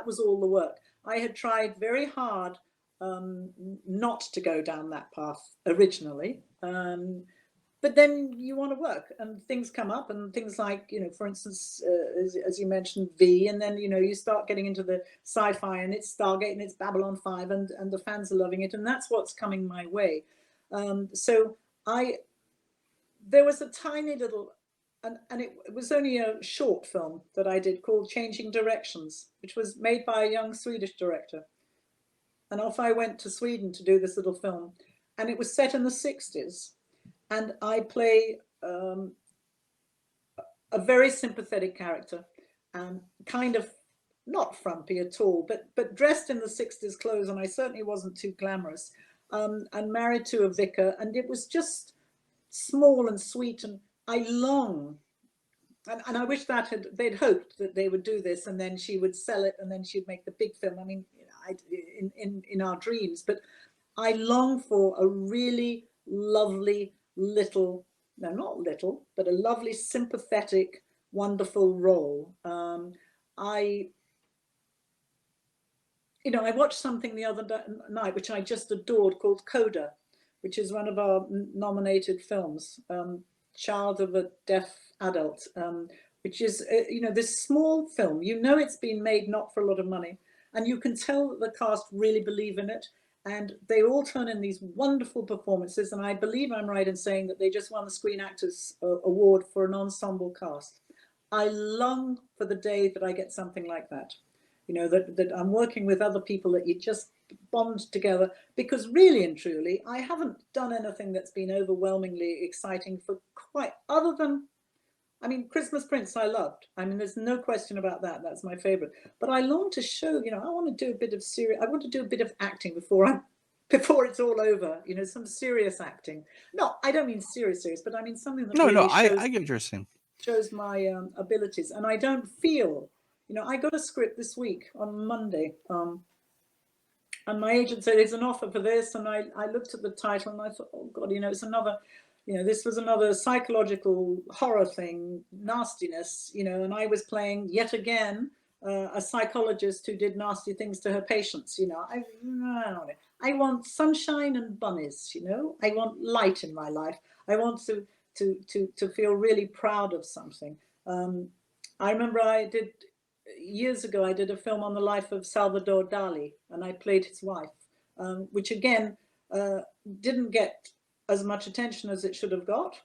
Speaker 3: was all the work. I had tried very hard not to go down that path originally, but then you want to work, and things come up, and things like, you know, for instance, as you mentioned, V, and then, you know, you start getting into the sci-fi, and it's Stargate, and it's Babylon 5, and the fans are loving it, and that's what's coming my way. So there was a tiny little, and it was only a short film that I did called Changing Directions, which was made by a young Swedish director. And off I went to Sweden to do this little film, and it was set in the 60s. And I play a very sympathetic character, and kind of not frumpy at all, but dressed in the 60s clothes, and I certainly wasn't too glamorous, and married to a vicar, and it was just small and sweet, and I long, and I wish that they'd hoped that they would do this, and then she would sell it, and then she'd make the big film. I mean, you know, in our dreams, but I long for a really lovely little, no, not little, but a lovely, sympathetic, wonderful role. I watched something the other night which I just adored, called Coda, which is one of our nominated films, Child of a Deaf Adult, which is, this small film. You know, it's been made not for a lot of money, and you can tell that the cast really believe in it, and they all turn in these wonderful performances. And I believe I'm right in saying that they just won the Screen Actors Award for an ensemble cast. I long for the day that I get something like that. You know, that I'm working with other people, that you just bond together, because really and truly, I haven't done anything that's been overwhelmingly exciting for quite, other than, I mean, Christmas Prince I loved. I mean, there's no question about that. That's my favorite. But I long to show, you know, I want to do a bit of I want to do a bit of acting before it's all over, you know, some serious acting. No, I don't mean serious, but I mean something that really
Speaker 1: I get what you're saying.
Speaker 3: Shows my abilities. And I don't feel, you know, I got a script this week on Monday, and my agent said, there's an offer for this. And I looked at the title and I thought, oh God, you know, it's another, you know, this was another psychological horror thing, nastiness, you know, and I was playing yet again a psychologist who did nasty things to her patients. You know, I want sunshine and bunnies, you know, I want light in my life. I want to feel really proud of something. I remember years ago, I did a film on the life of Salvador Dali, and I played his wife, which again didn't get as much attention as it should have got,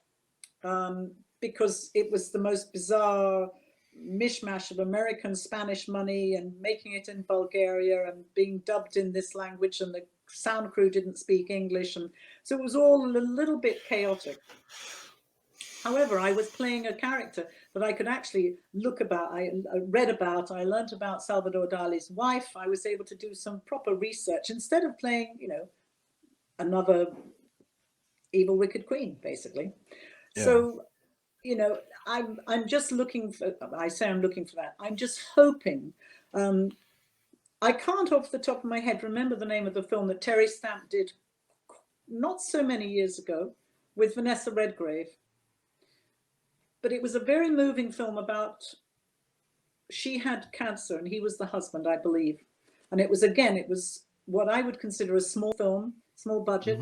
Speaker 3: because it was the most bizarre mishmash of American Spanish money, and making it in Bulgaria, and being dubbed in this language, and the sound crew didn't speak English, and so it was all a little bit chaotic. However, I was playing a character that I could actually look about. I read about, I learned about Salvador Dali's wife. I was able to do some proper research instead of playing, you know, another evil, wicked queen, basically. Yeah. So, you know, I'm just looking for, I say I'm looking for that. I'm just hoping. I can't off the top of my head remember the name of the film that Terry Stamp did not so many years ago with Vanessa Redgrave. But it was a very moving film about, she had cancer and he was the husband, I believe. And it was what I would consider a small film, small budget,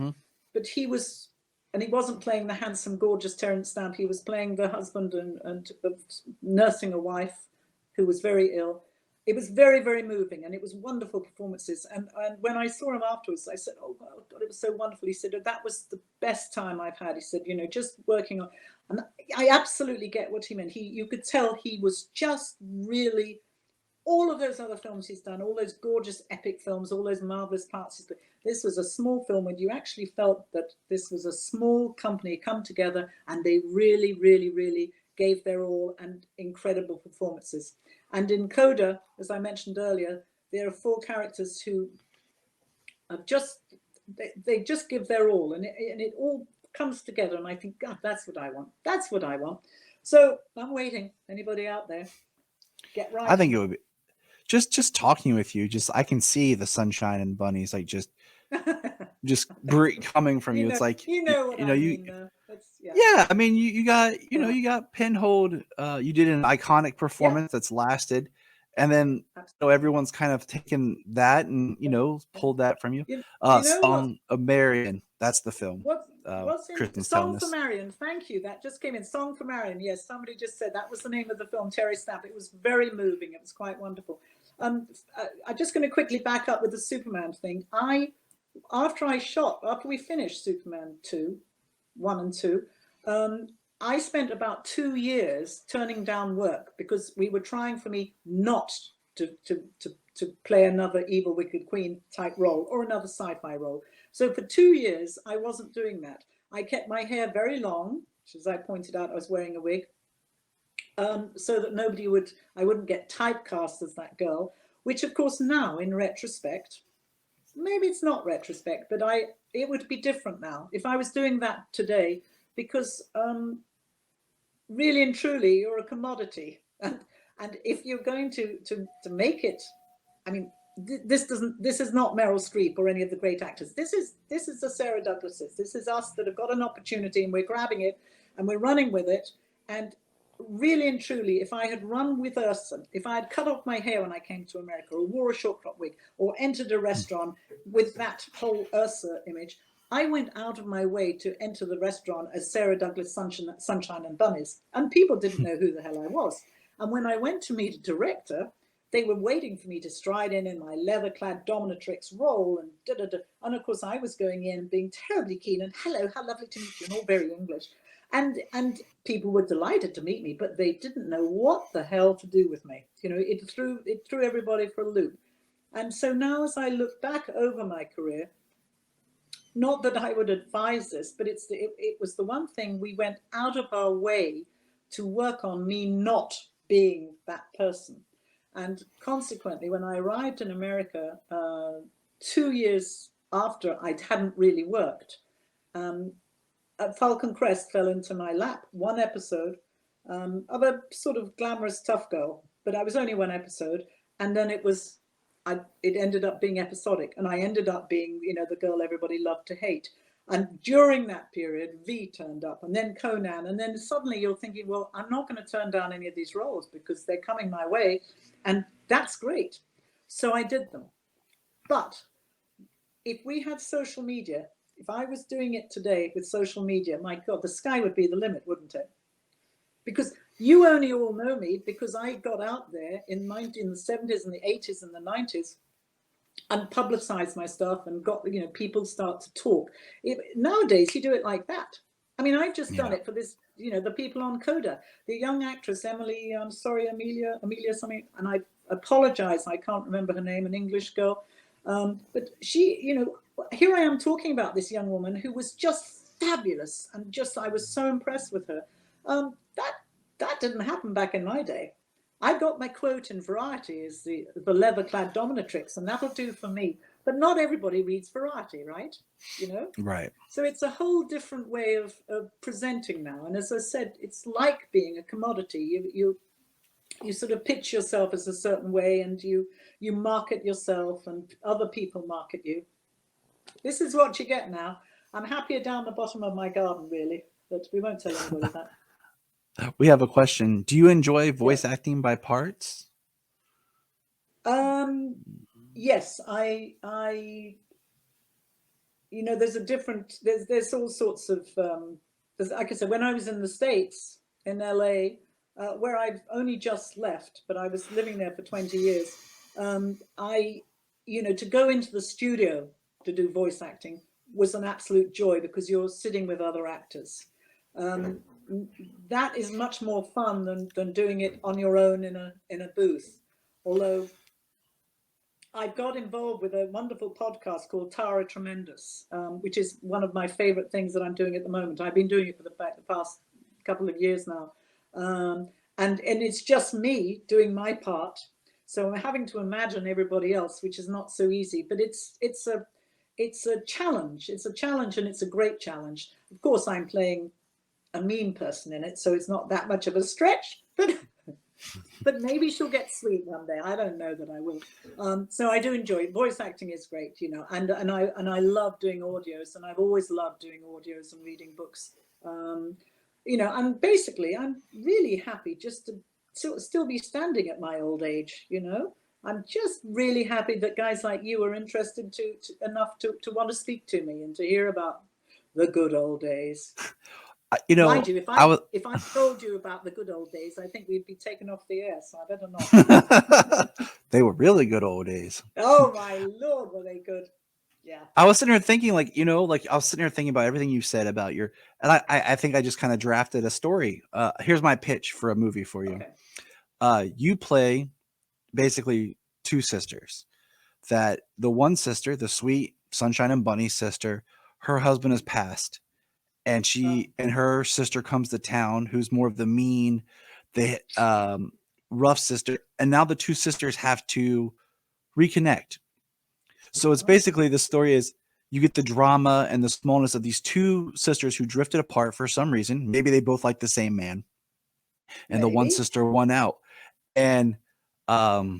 Speaker 3: but he wasn't playing the handsome, gorgeous Terence Stamp. He was playing the husband and nursing a wife who was very ill. It was very, very moving, and it was wonderful performances. And when I saw him afterwards, I said, oh God, it was so wonderful. He said, oh, that was the best time I've had. He said, you know, just working on, and I absolutely get what he meant. You could tell he was just really, all of those other films he's done, all those gorgeous epic films, all those marvelous parts. This was a small film where you actually felt that this was a small company come together, and they really, really, really gave their all, and incredible performances. And in Coda, as I mentioned earlier, there are 4 characters who have they just give their all, and it all comes together. And I think, God, that's what I want. That's what I want. So I'm waiting. Anybody out there, get right.
Speaker 1: I think it would be just talking with you. Just I can see the sunshine and bunnies, like just coming from you. It's like
Speaker 3: you know what I mean. Yeah.
Speaker 1: Yeah, I mean, you got,
Speaker 3: Yeah.
Speaker 1: you got Pinhold, you did an iconic
Speaker 3: Yeah.
Speaker 1: performance that's lasted, and then,
Speaker 3: Absolutely.
Speaker 1: everyone's kind of taken that and,
Speaker 3: Yeah.
Speaker 1: pulled that from you.
Speaker 3: You know what?
Speaker 1: Song of Marion, that's the film.
Speaker 3: What's in
Speaker 1: Kristen's telling
Speaker 3: Song for
Speaker 1: us.
Speaker 3: Marion? Thank you. That just came in. Song for Marion. Yes, somebody just said that was the name of the film. Terry Snap. It was very moving. It was quite wonderful. I'm just going to quickly back up with the Superman thing. After we finished Superman 1 and 2, I spent about 2 years turning down work because we were trying for me not to play another evil, wicked queen type role or another sci-fi role. So for 2 years, I wasn't doing that. I kept my hair very long, which, as I pointed out, I was wearing a wig, so that I wouldn't get typecast as that girl, which of course now in retrospect, maybe it's not retrospect, but it would be different now if I was doing that today, because really and truly you're a commodity, and if you're going to make it, I mean, this is not Meryl Streep or any of the great actors. This is the Sarah Douglases. This is us that have got an opportunity and we're grabbing it and we're running with it. And really and truly, if I had run with Ursa, if I had cut off my hair when I came to America, or wore a short crop wig, or entered a restaurant with that whole Ursa image, I went out of my way to enter the restaurant as Sarah Douglas Sunshine and Bunnies, and people didn't know who the hell I was. And when I went to meet a director, they were waiting for me to stride in my leather-clad dominatrix role, and da-da-da. And of course, I was going in being terribly keen, and hello, how lovely to meet you, and all very English. And people were delighted to meet me, but they didn't know what the hell to do with me. It threw everybody for a loop. And so now, as I look back over my career, not that I would advise this, but it was the one thing we went out of our way to work on, me not being that person. And consequently, when I arrived in America 2 years after I hadn't really worked, Falcon Crest fell into my lap. One episode of a sort of glamorous tough girl, but I was only one episode, and then it ended up being episodic, and I ended up being, the girl everybody loved to hate. And during that period, V turned up, and then Conan, and then suddenly you're thinking, well, I'm not going to turn down any of these roles because they're coming my way, and that's great. So I did them. But if we had social media, if I was doing it today with social media, my God, the sky would be the limit, wouldn't it? Because you only all know me because I got out there in the 70s and the 80s and the 90s and publicized my stuff and got, people start to talk. Nowadays, you do it like that. I mean, I've just done it for this, the people on Coda, the young actress, Amelia something, and I apologize, I can't remember her name, an English girl. But she, here I am talking about this young woman who was just fabulous, and I was so impressed with her. That didn't happen back in my day. I got my quote in Variety as the leather-clad dominatrix, and that'll do for me. But not everybody reads Variety, right?
Speaker 1: Right.
Speaker 3: So it's a whole different way of presenting now. And as I said, it's like being a commodity. You sort of pitch yourself as a certain way, and you market yourself, and other people market you. This is what you get now. I'm happier down the bottom of my garden, really, but we won't tell anybody that.
Speaker 1: We have a question. Do you enjoy voice acting by parts?
Speaker 3: Yes, I there's all sorts of, like I said, when I was in the States, in LA, where I've only just left, but I was living there for 20 years, to go into the studio to do voice acting was an absolute joy because you're sitting with other actors. That is much more fun than doing it on your own in a booth. Although I got involved with a wonderful podcast called Tara Tremendous, which is one of my favorite things that I'm doing at the moment. I've been doing it for the past couple of years now. And it's just me doing my part. So I'm having to imagine everybody else, which is not so easy, but it's a challenge. It's a challenge, and it's a great challenge. Of course, I'm playing a mean person in it, so it's not that much of a stretch, but maybe she'll get sweet one day. I don't know that I will. So I do enjoy it. Voice acting is great, and I love doing audios, and I've always loved doing audios and reading books. And basically I'm really happy just to still be standing at my old age. I'm just really happy that guys like you are interested enough to want to speak to me and to hear about the good old days. Mind you, if I told you about the good old days, I think we'd be taken off the air, so I better not.
Speaker 1: They were really good old days.
Speaker 3: Oh my Lord, were they good? Yeah.
Speaker 1: I was sitting here thinking, I was sitting here thinking about everything you said about and I think I just kind of drafted a story. Here's my pitch for a movie for you.
Speaker 3: Okay.
Speaker 1: You play basically two sisters. That the one sister, the sweet Sunshine and Bunny sister, her husband has passed, and and her sister comes to town, who's more of the mean, the rough sister, and now the two sisters have to reconnect. So it's basically, the story is, you get the drama and the smallness of these two sisters who drifted apart for some reason. Maybe they both like the same man, and the one sister won out. And now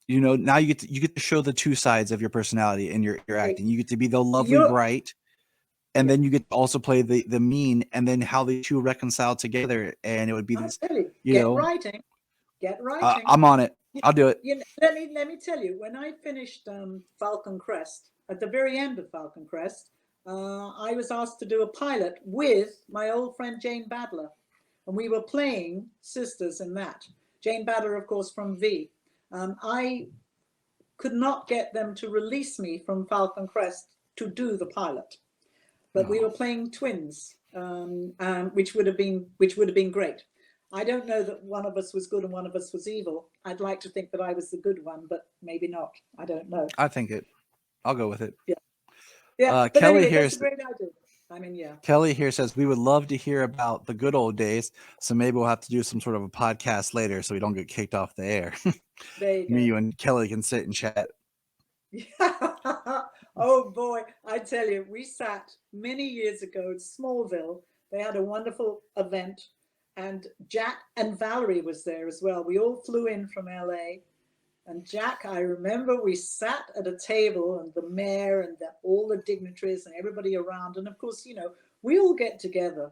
Speaker 1: you get to show the two sides of your personality and your acting. You get to be the lovely bright, and then you get to also play the mean, and then how the two reconcile together. And it would be this,
Speaker 3: Get writing.
Speaker 1: I'm on it. I'll do it.
Speaker 3: Let me tell you, when I finished Falcon Crest, at the very end of Falcon Crest, I was asked to do a pilot with my old friend Jane Badler, and we were playing sisters in that. Jane Badler, of course, from V. I could not get them to release me from Falcon Crest to do the pilot, but we were playing twins, which would have been great. I don't know that one of us was good and one of us was evil. I'd like to think that I was the good one, but maybe not. I don't know.
Speaker 1: I'll go with it.
Speaker 3: Yeah.
Speaker 1: Kelly
Speaker 3: anyway,
Speaker 1: here,
Speaker 3: that's a great idea. Yeah.
Speaker 1: Kelly here says we would love to hear about the good old days. So maybe we'll have to do some sort of a podcast later, so we don't get kicked off the air.
Speaker 3: There you go.
Speaker 1: You and Kelly can sit and chat.
Speaker 3: Oh boy, I tell you, we sat many years ago in Smallville. They had a wonderful event, and Jack and Valerie was there as well. We all flew in from LA, and Jack, I remember we sat at a table, and the mayor and all the dignitaries and everybody around, and of course, we all get together.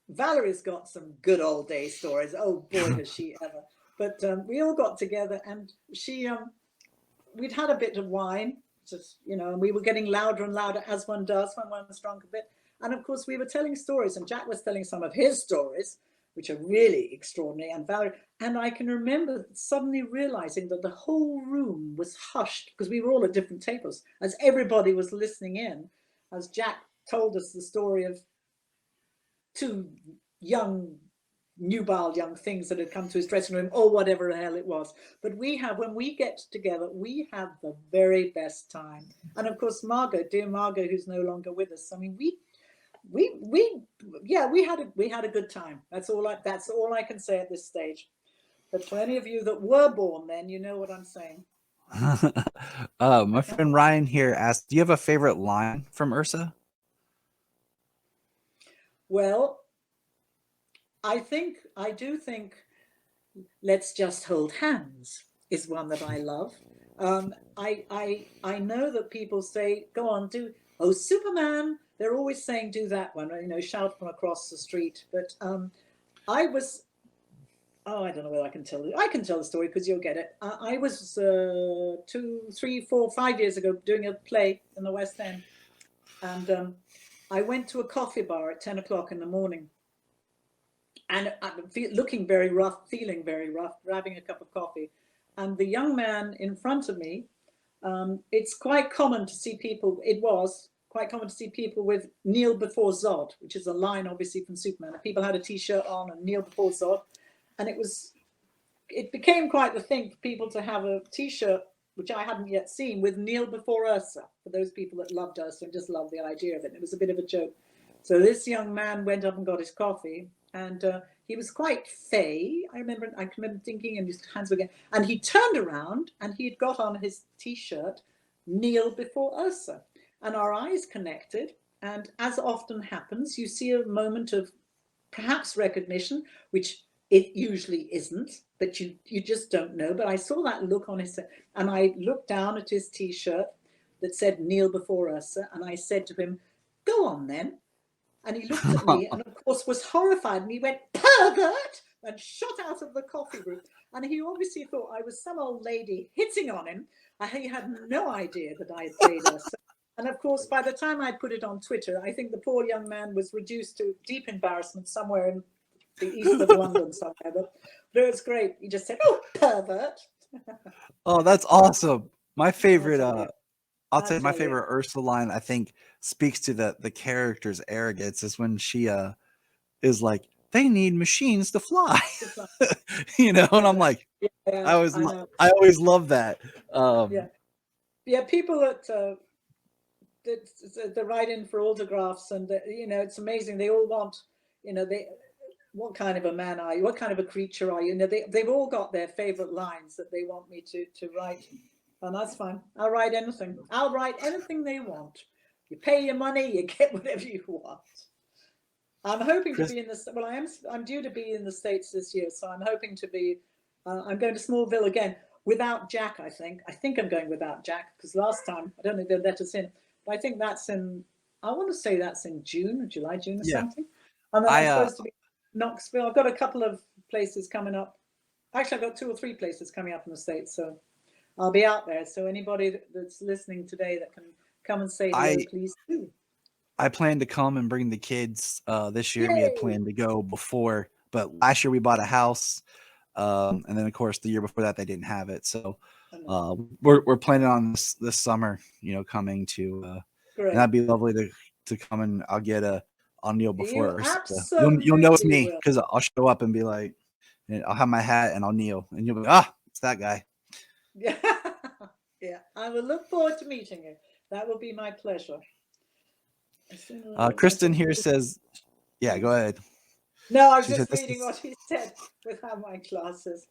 Speaker 3: Valerie's got some good old day stories. Oh boy, does she ever. But we all got together, and we'd had a bit of wine, and we were getting louder and louder, as one does when one's drunk a bit. And of course, we were telling stories, and Jack was telling some of his stories, which are really extraordinary. And I can remember suddenly realizing that the whole room was hushed, because we were all at different tables, as everybody was listening in, as Jack told us the story of two nubile young things that had come to his dressing room, or whatever the hell it was. But when we get together, we have the very best time. And of course, dear Margot, who's no longer with us. I mean, we had a good time. That's all I can say at this stage. But for any of you that were born then, you know what I'm saying.
Speaker 1: My friend Ryan here asked, do you have a favorite line from Ursa?
Speaker 3: Well, I do think "let's just hold hands" is one that I love. I know that people say, go on, oh, Superman. They're always saying, do that one, shout from across the street. But I don't know whether I can tell you. I can tell the story because you'll get it. I was 2, 3, 4, 5 years ago doing a play in the West End. And I went to a coffee bar at 10 o'clock in the morning. And I'm looking very rough, feeling very rough, grabbing a cup of coffee. And the young man in front of me, it's quite common to see people, with "Kneel before Zod," which is a line obviously from Superman. People had a t-shirt on and "Kneel before Zod." And it became quite the thing for people to have a t-shirt, which I hadn't yet seen, with "Kneel before Ursa," for those people that loved Ursa and just loved the idea of it. It was a bit of a joke. So this young man went up and got his coffee, and he was quite fey. I remember thinking, and his hands were going, and he turned around and he had got on his t-shirt, "Kneel before Ursa." And our eyes connected. And as often happens, you see a moment of perhaps recognition, which it usually isn't, but you just don't know. But I saw that look on his, and I looked down at his t-shirt that said "Kneel before Ursa," and I said to him, "Go on then." And he looked at me and, of course, was horrified. And he went, "Pervert!" and shot out of the coffee group. And he obviously thought I was some old lady hitting on him. And he had no idea that I had played Ursa. And, of course, by the time I put it on Twitter, I think the poor young man was reduced to deep embarrassment somewhere in the east of London somewhere. But it was great. He just said, "Oh, pervert."
Speaker 1: Oh, that's awesome. My favorite,
Speaker 3: tell you.
Speaker 1: I'll
Speaker 3: I
Speaker 1: say my
Speaker 3: tell you.
Speaker 1: favorite Ursa line, I think, speaks to the character's arrogance, is when she is like, they need machines to fly. You know, and I'm like,
Speaker 3: Yeah,
Speaker 1: I always
Speaker 3: I know.
Speaker 1: I always love that.
Speaker 3: Yeah, people that write in for autographs, and you know, it's amazing. They all want, you know, what kind of a man are you? What kind of a creature are you? You know, they've all got their favorite lines that they want me to write, and that's fine. I'll write anything. I'll write anything they want. You pay your money, you get whatever you want. I'm hoping to be in this. Well, I'm due to be in the States this year, so I'm hoping to be. I'm going to Smallville again without Jack. I think I'm going without Jack, because last time I don't think they let us in. But I think that's in. I want to say that's in June, July, June, or something. And then I'm supposed to be in Knoxville. I've got a couple of places coming up. Actually, I've got 2 or 3 places coming up in the States, so I'll be out there. So anybody that's listening today that can come and say hello, please do.
Speaker 1: I plan to come and bring the kids. This year we had
Speaker 3: Yay!
Speaker 1: planned to go before, but last year we bought a house. And then of course the year before that they didn't have it. So we're planning on this summer, you know, coming to and that'd be lovely to come, and I'll kneel before you'll know it's me, because I'll show up and be like, I'll have my hat and I'll kneel, and you'll be, it's that guy.
Speaker 3: Yeah. Yeah, I will look forward to meeting you. That will be my pleasure.
Speaker 1: Kristen here says, yeah, go ahead.
Speaker 3: No, I was just reading what he said with how my classes.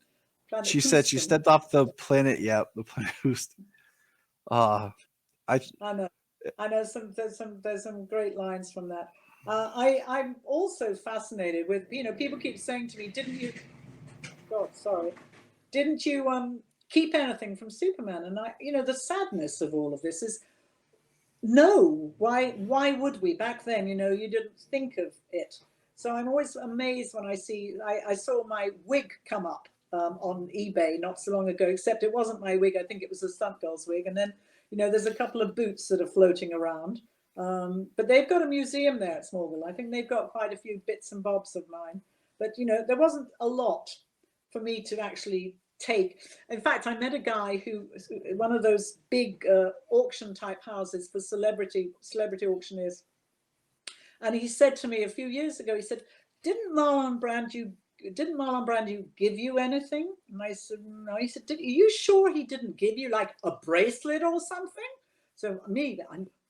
Speaker 1: She said she stepped off the planet. Yeah, the planet Houston. I know.
Speaker 3: There's some great lines from that. I'm also fascinated with, you know, people keep saying to me, "Didn't you? God, sorry, didn't you keep anything from Superman?" And you know, the sadness of all of this is, no. Why would we? Back then, you know, you didn't think of it. So I'm always amazed when I see. I saw my wig come up on eBay not so long ago, except it wasn't my wig. I think it was a stunt girl's wig. And then, you know, there's a couple of boots that are floating around. But they've got a museum there at Smallville. I think they've got quite a few bits and bobs of mine. But, you know, there wasn't a lot for me to actually take. In fact, I met a guy who, one of those big auction type houses for celebrity auctioneers. And he said to me a few years ago, he said, didn't Marlon Brando give you anything? And I said, no. He said, are you sure he didn't give you like a bracelet or something? So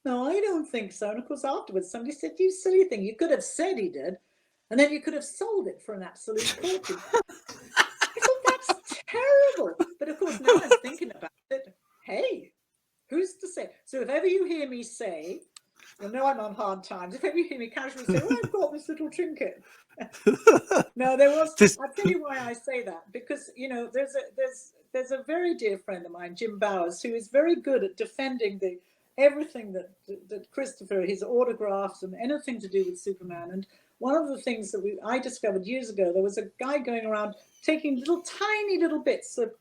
Speaker 3: no, I don't think so. And of course, afterwards, somebody said, you silly thing, you could have said he did. And then you could have sold it for an absolute fortune. I thought, that's terrible. But of course, now I'm thinking about it. Hey, who's to say? So if ever you hear me say, you'll know I'm on hard times. If ever you hear me casually say, "Oh, I've got this little trinket," no, there was. I'll tell you why I say that, because you know there's a very dear friend of mine, Jim Bowers, who is very good at defending everything that Christopher, his autographs and anything to do with Superman. And one of the things that I discovered years ago, there was a guy going around taking tiny little bits of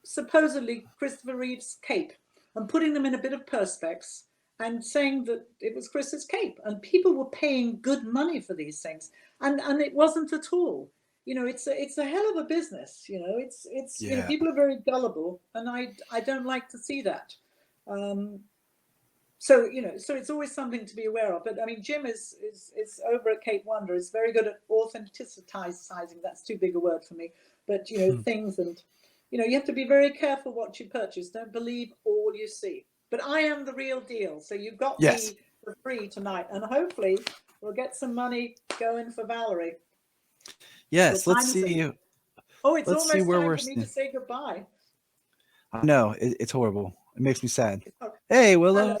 Speaker 3: supposedly Christopher Reeve's cape and putting them in a bit of perspex and saying that it was Chris's cape, and people were paying good money for these things, and it wasn't at all. You know, it's a hell of a business. You know, it's you know, people are very gullible, and I don't like to see that. So you know, so it's always something to be aware of. But I mean, Jim is over at Cape Wonder, is very good at authenticizing. That's too big a word for me. But you know, things, and you know, you have to be very careful what you purchase. Don't believe all you see. But I am the real deal. So you've got me for free tonight. And hopefully we'll get some money going for Valerie.
Speaker 1: Yes, let's see.
Speaker 3: Oh, it's almost time for me to say goodbye.
Speaker 1: I know. It's horrible. It makes me sad. Hey, Willow.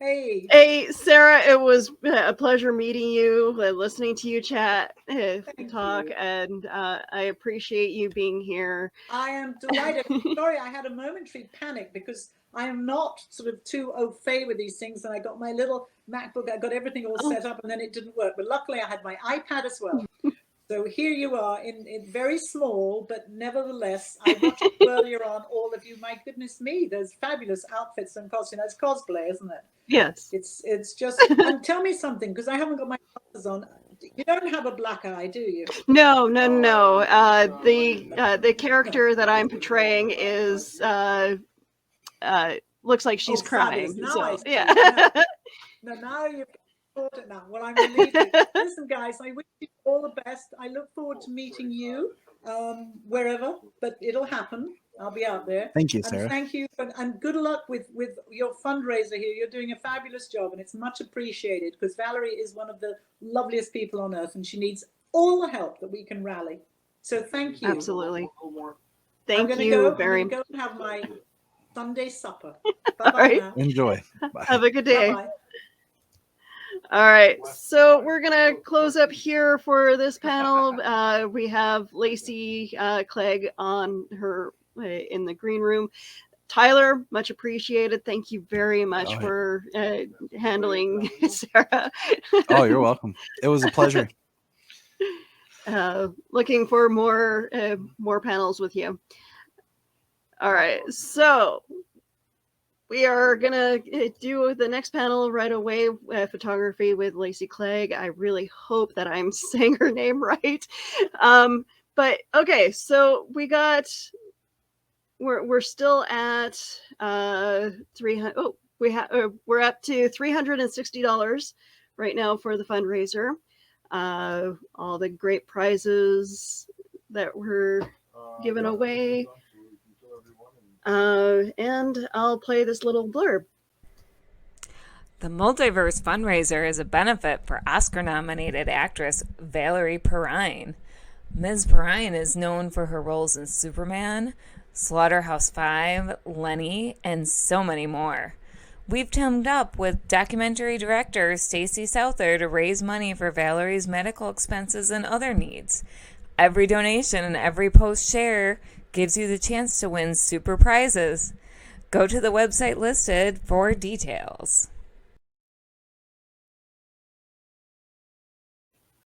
Speaker 3: Hey,
Speaker 2: Hey, Sarah, it was a pleasure meeting you, listening to you chat, talk,
Speaker 3: you.
Speaker 2: and I appreciate you being here.
Speaker 3: I am delighted. Sorry, I had a momentary panic because I am not sort of too au fait with these things. And I got my little MacBook, I got everything all set up, and then it didn't work. But luckily, I had my iPad as well. So here you are in very small, but nevertheless, I watched you earlier on, all of you. My goodness me, there's fabulous outfits and costumes. That's cosplay, isn't it?
Speaker 2: Yes.
Speaker 3: It's just, and tell me something, because I haven't got my glasses on. You don't have a black eye, do you?
Speaker 2: No. The character that I'm portraying is looks like she's crying.
Speaker 3: Fabulous. Now I
Speaker 2: So
Speaker 3: see.
Speaker 2: yeah.
Speaker 3: No, now you've got it now. Well, I'm relieved. Listen, guys, I wish you all the best. I look forward to meeting you wherever, but it'll happen. I'll be out there.
Speaker 1: Thank you,
Speaker 3: And
Speaker 1: Sarah.
Speaker 3: thank you, and good luck with your fundraiser here. You're doing a fabulous job, and it's much appreciated because Valerie is one of the loveliest people on earth, and she needs all the help that we can rally. So thank you.
Speaker 2: Absolutely.
Speaker 3: I'm
Speaker 2: Thank
Speaker 3: gonna
Speaker 2: you very
Speaker 3: I'm
Speaker 2: much.
Speaker 3: gonna go and have my Sunday supper.
Speaker 2: All
Speaker 3: Bye-bye
Speaker 2: right.
Speaker 3: now.
Speaker 1: Enjoy. Bye.
Speaker 2: Have a good day.
Speaker 3: Bye-bye.
Speaker 2: All right, so we're gonna close up here for this panel. We have Lacey Clegg on her in the green room. Tyler, much appreciated. Thank you very much for handling Sarah.
Speaker 1: Oh, you're welcome. It was a pleasure.
Speaker 2: Looking for more panels with you. All right, so we are gonna do the next panel right away. Photography with Lacey Clegg. I really hope that I'm saying her name right. But okay, so we're still at 300. Oh, we're up to $360 right now for the fundraiser. All the great prizes that were given away. And I'll play this little blurb.
Speaker 4: The Multiverse fundraiser is a benefit for Oscar-nominated actress Valerie Perrine. Ms. Perrine is known for her roles in Superman, Slaughterhouse-5, Lenny, and so many more. We've teamed up with documentary director Stacey Souther to raise money for Valerie's medical expenses and other needs. Every donation and every post share gives you the chance to win super prizes. Go to the website listed for details.